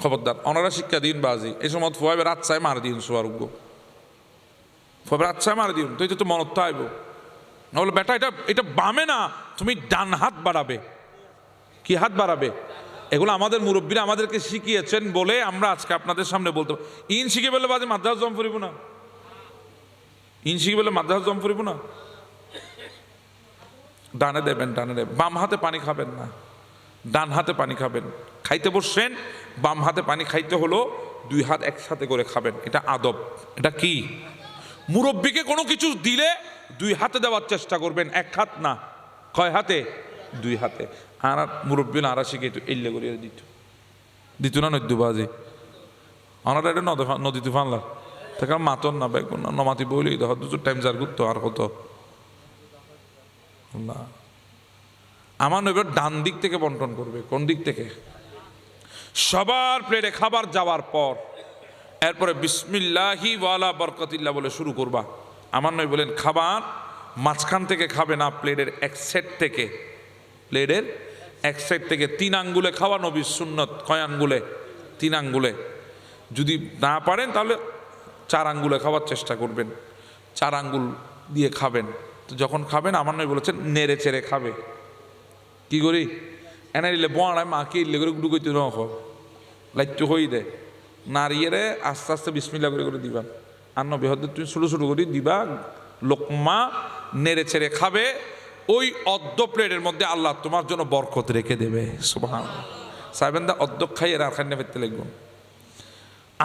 খবরদার, ওনারা শিক্ষা দিন বাজি। এই সময় ফুয়াবে রাত চায় মার দিন, সোয়ারোগ্য ফুয়াবে রাত চায় মার দিন, তো এটা তো মনত আইব। বলে বেটা এটা এটা বামে না, তুমি ডান হাত বাড়াবে। কি হাত বাড়াবে? এগুলো আমাদের মুরব্বীরা আমাদেরকে শিখিয়েছেন বলে আমরা আজকে আপনাদের সামনে বলতে পারি। ইন শিখে বলে বাজে মাদ্রাস জম ফুরিব না, ইন শিখে বলে মাদ্রাস জম ফুরিব না। ডানে দেবেন ডানে দেবেন। বাম হাতে পানি খাবেন না, ডান হাতে পানি খাবেন। খাইতে বসছেন, বাম হাতে পানি খাইতে হলো 2 হাত একসাথে করে খাবেন, এটা আদব। এটা কি? মুরব্বীকে কোনো কিছু দিলে 2 হাতে দেওয়ার চেষ্টা করবেন, 1 হাত না। কয় হাতে? 2 হাতে। আর মুরব্বী আরা শিখে তো এল্লে করিয়া দিত না নদ্য বাজে ওনারা এটা নদীতে ফানলা তাকে মাতন না বেগুন না নমাতি বইলেই দেখো 2 টাইম যার ঘুরতো আর হতো না। আমার নবী ডান দিক থেকে বন্টন করবে। কোন দিক থেকে? সবার প্লেটে খাবার যাওয়ার পর এরপরে বিসমিল্লাহি ওয়ালা বরকতিল্লাহ বলে শুরু করবা। আমার নবী বলেন খাবার মাঝখান থেকে খাবে না, প্লেটের এক সেট থেকে, প্লেটের এক সাইড থেকে 3 আঙ্গুলে খাওয়া নবীর সুন্নত। কয় আঙ্গুলে? 3 আঙ্গুলে। যদি না পারেন তাহলে 4 আঙ্গুলে খাওয়ার চেষ্টা করবেন, 4 আঙ্গুল দিয়ে খাবেন। তো যখন খাবেন আমার নবী বলেছেন নেড়ে চেড়ে খাবে। কি করি? এনে দিলে বড়ায় মাকে ইলে করে ডুকইতে নখ লাইট্টু হই দে নারিয়েরে আস্তে আস্তে বিসমিল্লাহ করে করে দিবা। আর নবী হতে তুমি ছোটো ছোটো করে দিবা, লোকমা নেড়ে চেড়ে খাবে। ওই অর্ধ প্লেটের মধ্যে আল্লাহ তোমার জন্য বরকত রেখে দেবে। সুবহানাল্লাহ। সাহেবেন দা অর্ধ খাইয়ে আর খান্না ফেরতে লাগবেন।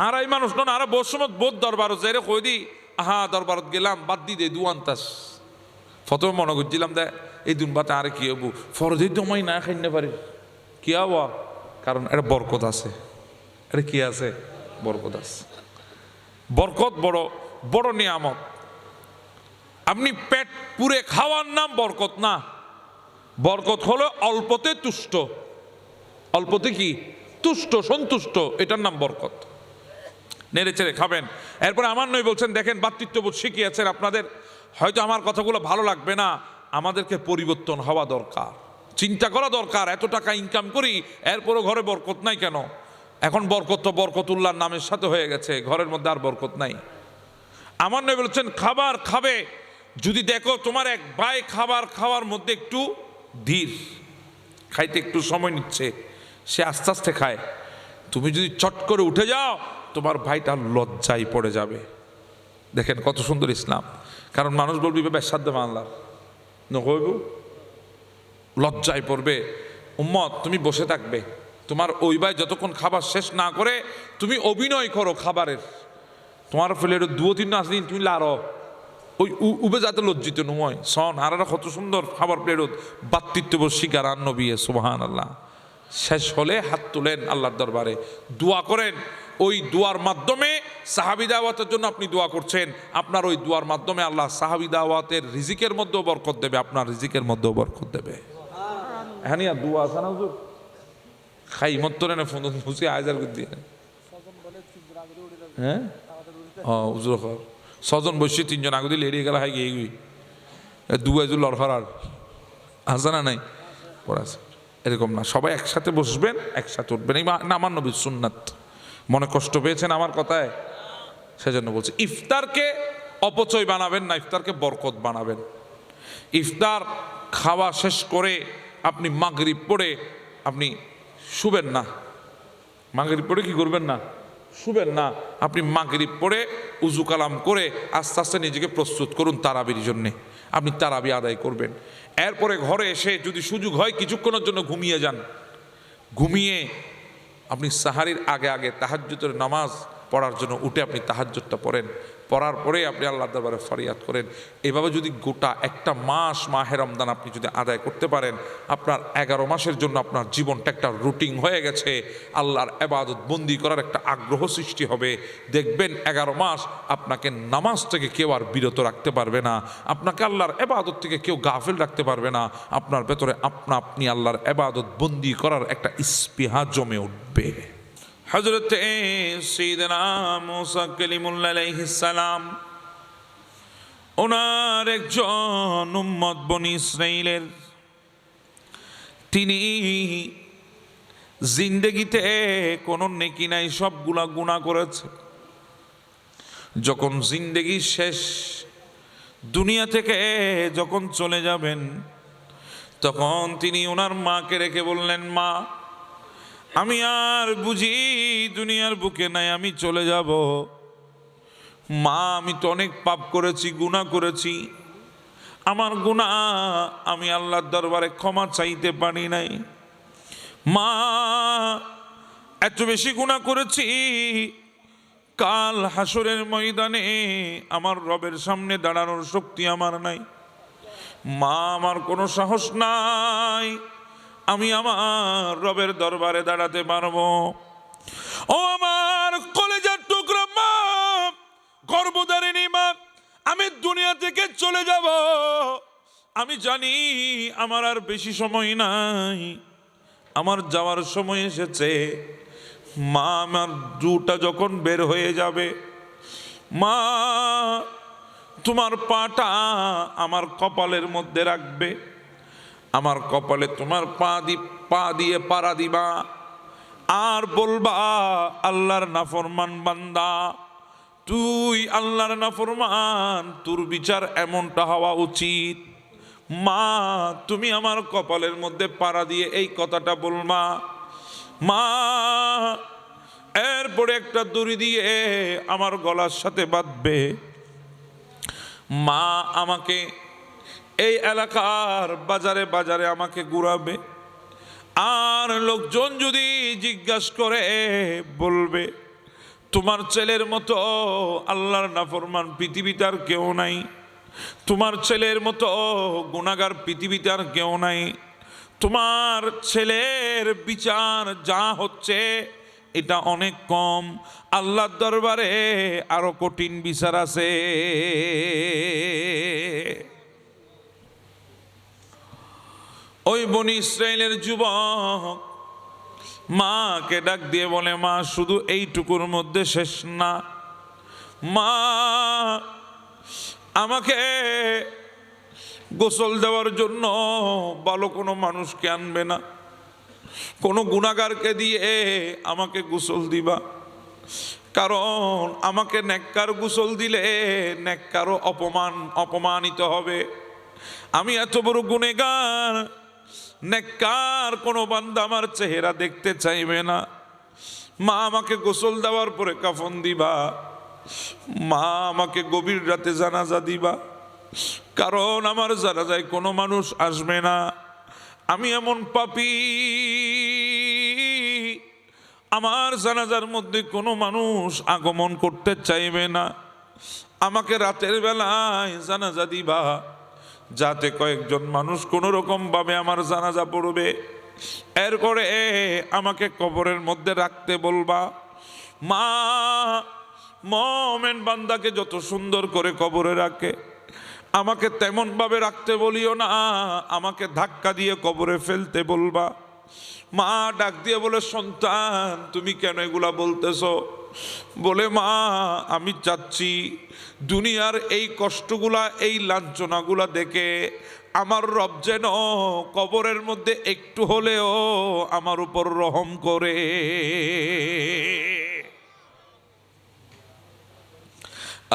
আর এই মানুষ নন আর বসমত বোধ দরবারত যাই রে কই দি আহা দরবারত গেলাম বাদ দি দে দুয়ান্তাস প্রথমে মনে করছিলাম দে এই দুনবাতে আর কি হবো ফরজেই তোমায় না খাইতে পারি কি হবো, কারণ এটা বরকত আছে। এটা কি আছে? বরকত আছে। বরকত বড় বড় নিয়ামত। আপনি পেট পুরে খাওয়ার নাম বরকত না। বরকত হলো অল্পতে তুষ্ট। অল্পতে কি? তুষ্ট, সন্তুষ্ট, এটার নাম বরকত। নেড়ে চেড়ে খাবেন। এরপরে আমার নবী বলছেন দেখেন ভ্রাতৃত্ববোধ শিখিয়েছেন আপনাদের। হয়তো আমার কথাগুলো ভালো লাগবে না, আমাদেরকে পরিবর্তন হওয়া দরকার, চিন্তা করা দরকার। এত টাকা ইনকাম করি এরপরও ঘরে বরকত নাই কেন? এখন বরকত তো বরকতুল্লাহর নামের সাথে হয়ে গেছে, ঘরের মধ্যে আর বরকত নাই। আমার নবী বলছেন খাবার খাবে, যদি দেখো তোমার এক ভাই খাবার খাওয়ার মধ্যে একটু ধীর, খাইতে একটু সময় নিচ্ছে, সে আস্তে আস্তে খায়, তুমি যদি চট করে উঠে যাও তোমার ভাইটা লজ্জায় পড়ে যাবে। দেখেন কত সুন্দর ইসলাম। কারণ মানুষ বলবি বেসাধ্য মানলার নহইব, লজ্জায় পড়বে। উম্মত তুমি বসে থাকবে, তোমার ওই ভাই যতক্ষণ খাবার শেষ না করে তুমি অভিনয় করো খাবারের, তোমার ফেলে 2-3 আসদিন তুমি লারো ওই উবে যাতে লজ্জিত নয় সন। আর কত সুন্দর খাবার প্লেট বাতৃত্ববোধ শিকার আর নবী। সুবহানাল্লাহ। শেষ হলে হাত তুলেন আল্লাহর দরবারে, দোয়া করেন। ওই দোয়ার মাধ্যমে সাহাবী দাওয়াতের জন্য আপনি দোয়া করছেন, আপনার ওই দোয়ার মাধ্যমে আল্লাহ সাহাবী দাওয়াতের রিজিকের মধ্যেও বরকত দেবে, আপনার রিজিকের মধ্যেও বরকত দেবে। হ্যাঁ নিয়া দোয়া আছে না হুজুর? খাই মত্তরে না ফোন খুশি আয়জার করে দিয়ে হ্যাঁ হুজুর 6 জন বসে 3 জন আগে দিলে এড়িয়ে গেল হাই গিয়ে গই 2 এজুর লড়ফার আর আছে না নাই পড়াছে এরকম না। সবাই একসাথে বসবেন, একসাথে উঠবেন। এই না আমার নবীর সুন্নাত। মনে কষ্ট পেয়েছেন আমার কথায়, সেজন্য বলছি ইফতারকে অপচয় বানাবেন না, ইফতারকে বরকত বানাবেন। ইফতার খাওয়া শেষ করে আপনি মাগরিব পড়ে আপনি শুবেন না। মাগরিব পড়ে কি করবেন না? শুবেন না। আপনি মাগরিব পড়ে উজু কালাম করে আস্তে আস্তে নিজেকে প্রস্তুত করুন তারাবির জন্যে। আপনি তারাবি আদায় করবেন। এরপরে ঘরে এসে যদি সুযোগ হয় কিছুক্ষণের জন্য ঘুমিয়ে যান। ঘুমিয়ে আপনি সাহারির আগে আগে তাহাজ্জুদের নামাজ পড়ার জন্য উঠে আপনি তাহাজ্জুদটা পড়েন। পড়ার পরে আপনি আল্লাহর দরবারে ফরিয়াদ করেন। এভাবে যদি গোটা একটা মাস মাহে রমজান আপনি যদি আদায় করতে পারেন, আপনার 11 মাসের জন্য আপনার জীবনটা একটা রুটিন হয়ে গেছে। আল্লাহর ইবাদত বন্দি করার একটা আগ্রহ সৃষ্টি হবে। দেখবেন 11 মাস আপনাকে নামাজ থেকে কেউ আর বিরত রাখতে পারবে না, আপনাকে আল্লাহর ইবাদত থেকে কেউ গাফিল রাখতে পারবে না। আপনার ভেতরে আপনি আল্লাহর ইবাদত বন্দি করার একটা স্পৃহা জমে উঠবে। হযরত সাইয়েদনা মুসা কালিমুল্লাহ আলাইহিস সালাম ওনার একজন উম্মত বনি ইসরাইলের, তিনি জিন্দেগিতে কোনো নেকি নাই, সবগুলা গুনাহ করেছে। যখন জিন্দেগি শেষ, দুনিয়া থেকে যখন চলে যাবেন, তখন তিনি ওনার মাকে রেখে বললেন, মা আমি আর বুঝি দুনিয়ার বুকে নাই, আমি চলে যাব। মা আমি তো অনেক পাপ করেছি, গুনাহ করেছি, আমার গুনাহ আমি আল্লাহর দরবারে ক্ষমা চাইতে পারি নাই। মা এত বেশি গুনাহ করেছি, কাল হাসরের ময়দানে আমার রবের সামনে দাঁড়ানোর শক্তি আমার নাই। মা আমার কোনো সাহস নাই, আমি আমার রবের দরবারে দাঁড়াতে পারবো। ও আমার কলেজার টুকরা মা, গর্ভধারিণী মা, আমি দুনিয়া থেকে চলে যাব। আমি জানি আমার আর বেশি সময় নাই, আমার যাওয়ার সময় এসেছে। মা আমার দুটা যখন বের হয়ে যাবে, মা তোমার পাটা আমার কপালের মধ্যে রাখবে, আমার কপালে তোমার পা দিয়ে পাড়া দিবা, আর বলবা আল্লাহর নাফরমান বান্দা, তুই আল্লাহর নাফরমান, তোর বিচার এমনটা হওয়া উচিত। মা তুমি আমার কপালের মধ্যে পাড়া দিয়ে এই কথাটা বলবা। মা এরপরে একটা দড়ি দিয়ে আমার গলার সাথে বাঁধবে। মা আমাকে এই এলাকার বাজারে বাজারে আমাকে ঘুরাবে, আর লোকজন যদি জিজ্ঞাসা করে বলবে তোমার ছেলের মতো আল্লাহর নাফরমান পৃথিবীতে আর কেউ নাই, তোমার ছেলের মতো গুনাহগার পৃথিবীতে আর কেউ নাই, তোমার ছেলের বিচার যা হচ্ছে এটা অনেক কম, আল্লাহর দরবারে আরো কঠিন বিচার আছে। ওই বনি ইসরাইলের যুবক মাকে ডাক দিয়ে বলে, মা শুধু এইটুকুর মধ্যে শেষ না, মা আমাকে গোসল দেওয়ার জন্য ভালো কোনো মানুষকে আনবে না, কোনো গুনাহগারকে দিয়ে আমাকে গোসল দিবা, কারণ আমাকে নেককার গোসল দিলে নেককারও অপমানিত হবে। আমি এত বড় গুনাহগার, নেককার কোনো বান্দা আমার চেহারা দেখতে চাইবে না। মা আমাকে গোসল দেওয়ার পরে কাফন দিবা, মা আমাকে গভীর রাতে জানাজা দিবা, কারণ আমার জানাজায় কোনো মানুষ আসবে না। আমি এমন পাপী, আমার জানাজার মধ্যে কোনো মানুষ আগমন করতে চাইবে না। আমাকে রাতের বেলায় জানাজা দিবা, যাতে কয়েকজন মানুষ কোনো রকম ভাবে আমার জানাজা পড়বে, এরপরে আমাকে কবরের মধ্যে রাখতে বলবা। মা মুমিন বান্দাকে যত সুন্দর করে কবরে রাখে, আমাকে তেমন ভাবে রাখতে বলিও না, আমাকে ধাক্কা দিয়ে কবরে ফেলতে বলবা। মা ডাক দিয়ে বলে, সন্তান তুমি কেন এগুলা বলতেছো? বলে, মা আমি চাচ্ছি দুনিয়ার এই কষ্টগুলা, এই লাঞ্ছনাগুলা দেখে আমার রব যেন কবরের মধ্যে একটু হলেও আমার উপর রহম করে।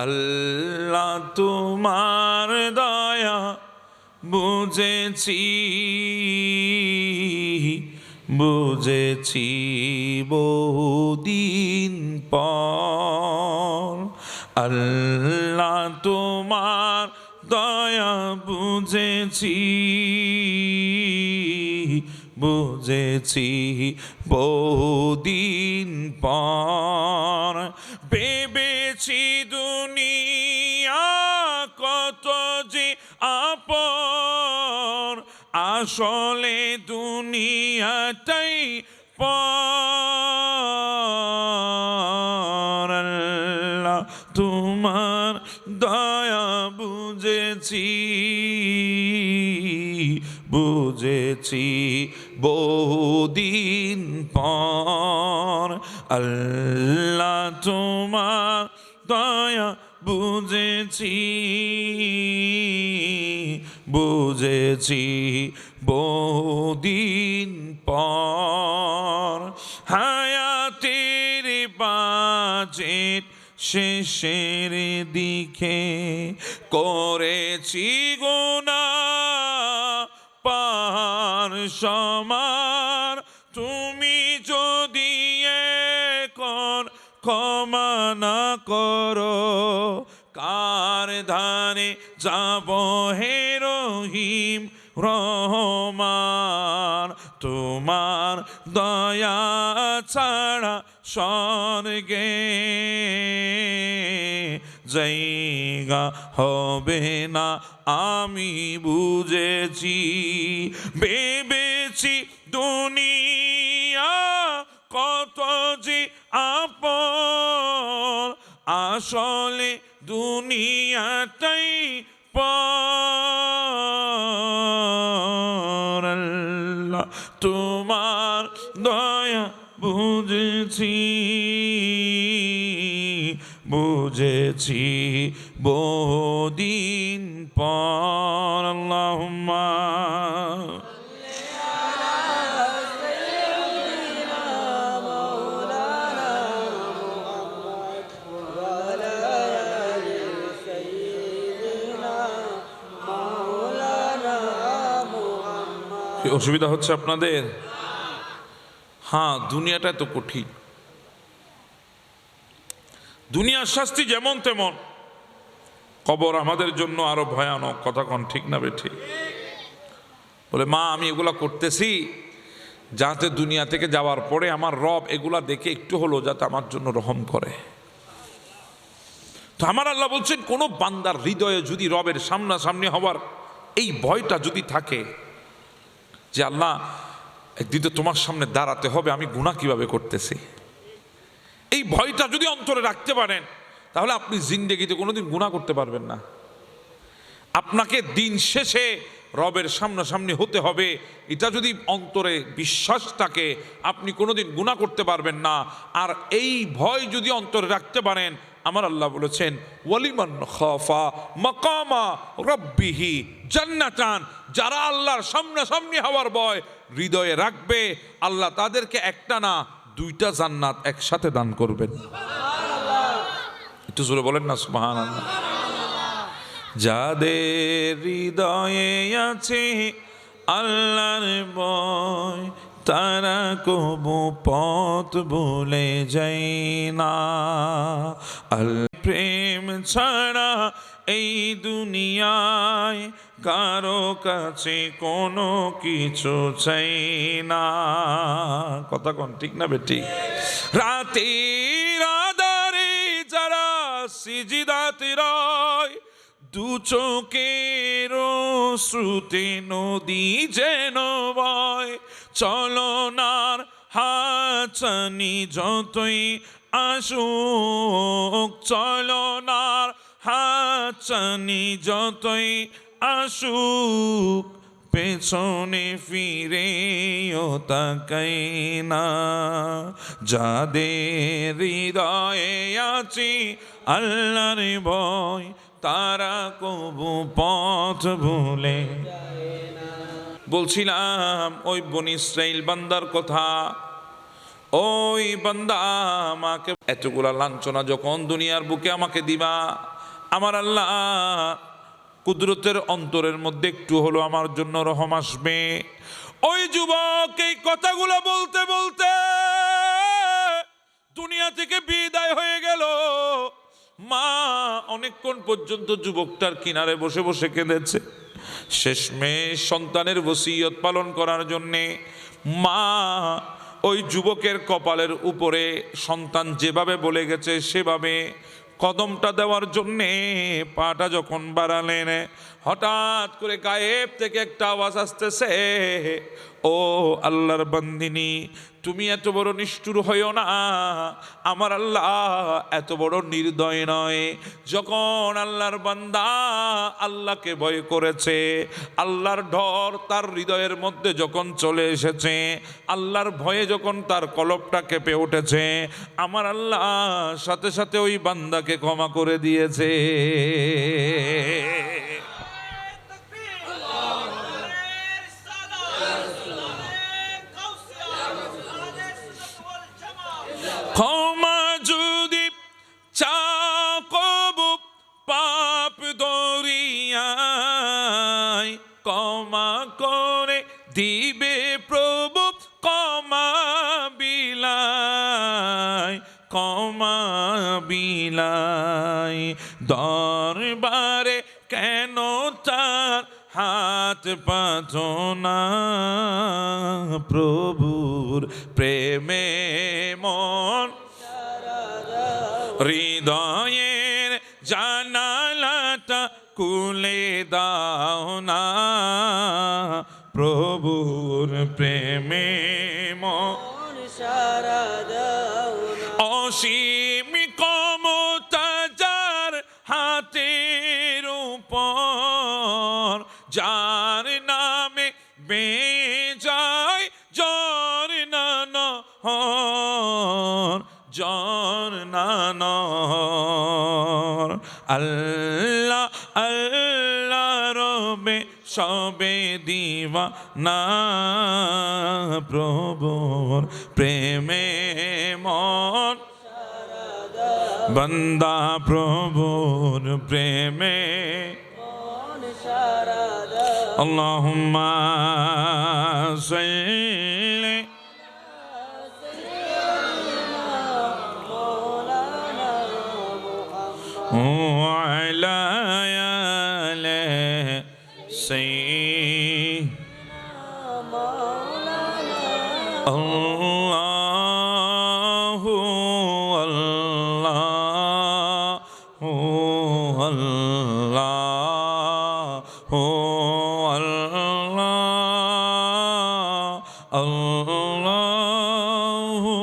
আল্লাহ আল্লাহ তোমার দয়া বুঝেছি বুঝেছি বহুদিন পর। আল্লাহ তোমার দয়া বুঝেছি বুঝেছি বহুদিন পর। ভেবেছি দুনিয়া কত যে আপন, আসলে দুনিয়াটাই পর। আল্লাহ তোমার দয়া বুঝেছি বুঝেছি বহুদিন পর। আল্লাহ তোমার দয়া বুঝেছি বুঝেছি বহুদিন পর। হায়াতের বাজেট শেষের দিকে করেছি গুনাহ পার সমান। তুমি যদি এখন ক্ষমা না করো, কার ধারে যাব হে রহিম রহমান। তোমার দয়া ছাড়া স্বর্গে জায়গা হবে না আমি বুঝেছি। ভেবেছি দুনিয়া কত যে আপন, আসলে দুনিয়াটাই পর। আল্লাহ তোমার দয়া বুঝেছি বুঝেছি বহুদিন পর। আল্লাহুম্মা অসুবিধা হচ্ছে আপনাদের? হ্যাঁ, দুনিয়াটা তো কঠিন। দুনিয়ার শাস্তি যেমন তেমন, কবর আমাদের জন্য আরো ভয়ানক। কথা কোন ঠিক না বেঠিক? বলে মা আমি এগুলা করতেছি যাতে দুনিয়া থেকে যাওয়ার পরে আমার রব এগুলা দেখে একটু হলো যাতে আমার জন্য রহম করে। তো আমার আল্লাহ বলছেন কোন বান্দার হৃদয়ে যদি রবের সামনাসামনি হওয়ার এই ভয়টা যদি থাকে যে আল্লাহ একদিন তো তোমার সামনে দাঁড়াতে হবে, আমি গুনাহ কিভাবে করতেছি, এই ভয়টা যদি অন্তরে রাখতে পারেন তাহলে আপনি জিন্দেগিতে কোনোদিন গুনাহ করতে পারবেন না। আপনাকে দিন শেষে রবের সামনাসামনি হতে হবে, এটা যদি অন্তরে বিশ্বাস থাকে আপনি কোনোদিন গুনাহ করতে পারবেন না। আর এই ভয় যদি অন্তরে রাখতে পারেন, আমার আল্লাহ বলেছেন ওয়ালিমান খাফা মাকামা রাব্বিহি জান্নাতান, যারা আল্লাহর সামনাসামনি হওয়ার ভয় হৃদয়ে রাখবে আল্লাহ তাদেরকে একটা না দুইটা জান্নাত একসাথে দান করবেন। একটু জোরে বলেন না সুবহানাল্লাহ। যাদের হৃদয়ে আছে আল্লাহর ভয় তারা কবু পথ ভুলে যায় না। আল্লাহ প্রেম ছাড়া এই দুনিয়ায় কারো কাছে কোনো কিছু চাই না। কথা কোন ঠিক না বেটি? রাতের আধারে যারা সিজদাতে রয়, দু চোখের শ্রুতে নদী যেন বয়, চলনার হাতছানি যতই আসুক, চলনার হাতছানি যতই আসুক, পেছনে ফিরেও তাকাই না। যাদের হৃদয়ে আছে আল্লাহর ভয় তারা কবু পথ ভুলে। বলছিলাম ওই বনি ইসরাইল বান্দার কথা। ওই বান্দা আমাকে এতগুলা লাঞ্ছনা যখন দুনিয়ার বুকে আমাকে দিবা, আমার আল্লাহ কুদরতের অন্তরের মধ্যে একটু হলো আমার জন্য রহম আসবে। ওই যুবক এই কথাগুলো বলতে বলতে দুনিয়া থেকে বিদায় হয়ে গেল। মা অনেকক্ষণ পর্যন্ত যুবকটার কিনারে বসে বসে কেঁদেছে। শেষমেশ সন্তানের ওসিয়ত পালন করার জন্যে মা ওই যুবকের কপালের উপরে সন্তান যেভাবে বলে গেছে সেভাবে কদমটা দেওয়ার জন্যে পাটা যখন বাড়ালেন, হঠাৎ করে গায়েব থেকে একটা আওয়াজ আসতেছে, ও আল্লাহর বান্দিনী, তুমি এত বড় নিষ্ঠুর হইও না। আমার আল্লাহ এত বড় নির্দয় নয়। যখন আল্লাহর বান্দা আল্লাহকে ভয় করেছে, আল্লাহর ডর তার হৃদয়ের মধ্যে যখন চলে এসেছে, আল্লাহর ভয়ে যখন তার কলবটা কেঁপে উঠেছে, আমার আল্লাহ সাথে সাথে ওই বান্দাকে ক্ষমা করে দিয়েছে। ক্ষমা যদি চাও কবু পাপ দরিয়ায়, ক্ষমা করে দিবে প্রভু ক্ষমা বিলায়, ক্ষমা বিলায়। দরবারে কেন তার হাত পাতো না, প্রভুর প্রেমে মন হৃদয়ের জানালাটা খুলে দাও না, প্রভুর প্রেমে মন সারা দাও না। অসীম ক্ষমতা যার হাতের উপর, যার নামে বেজায় জ্বর না নহর, জ্বর না নহর। আল্লাহ আল্লাহ রবে সবে দিওয়ানা, প্রভুর প্রেমে মন বান্দা, প্রভুর প্রেমে আল্লাহুম্মা সাল্লি আলা আলি সাইয়্যিদিনা আল্লাহু আল্লাহু আল্লাহু আল্লাহ আল্লাহু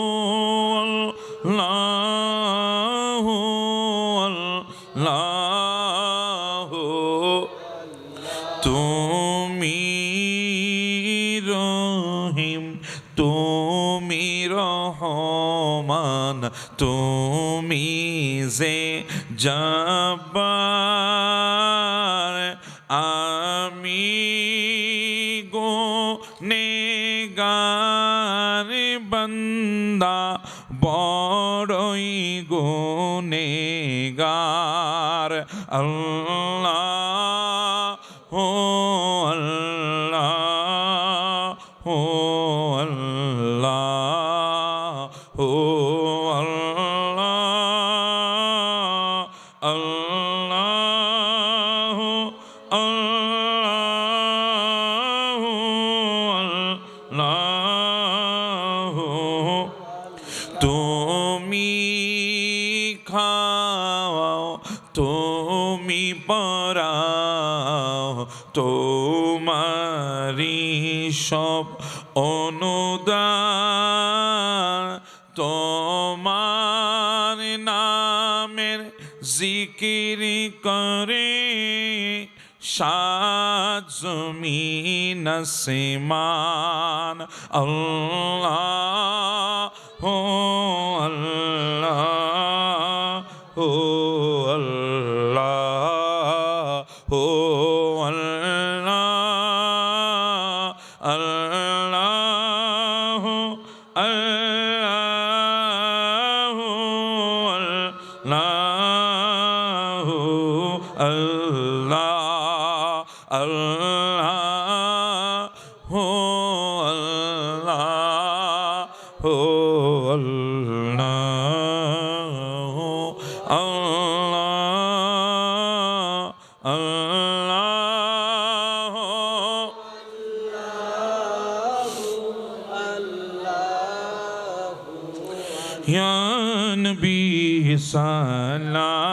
আল্লাহু আল্লাহু। তুমি রহিম, তুমি রহমান, তুমি যে জব্বার, আমি গুনেগার বান্দা, বড়ই গুনেগার। আল্লাহ হো আল্লাহ হো আল্লাহ হো আল্লাহ আল্লাহ আল্লাহ আল্লাহ। তুমি খাওয়াও, তুমি পরাও, তোমারি সব অনুদান, তোমার নামের জিকির করে সাত জমিন আসমান। আল্লাহ হো আল্লাহ হো আল্লাহ হো আল্লাহ আল্লাহ আল্লাহ আল্লাহ। या नबी सलाम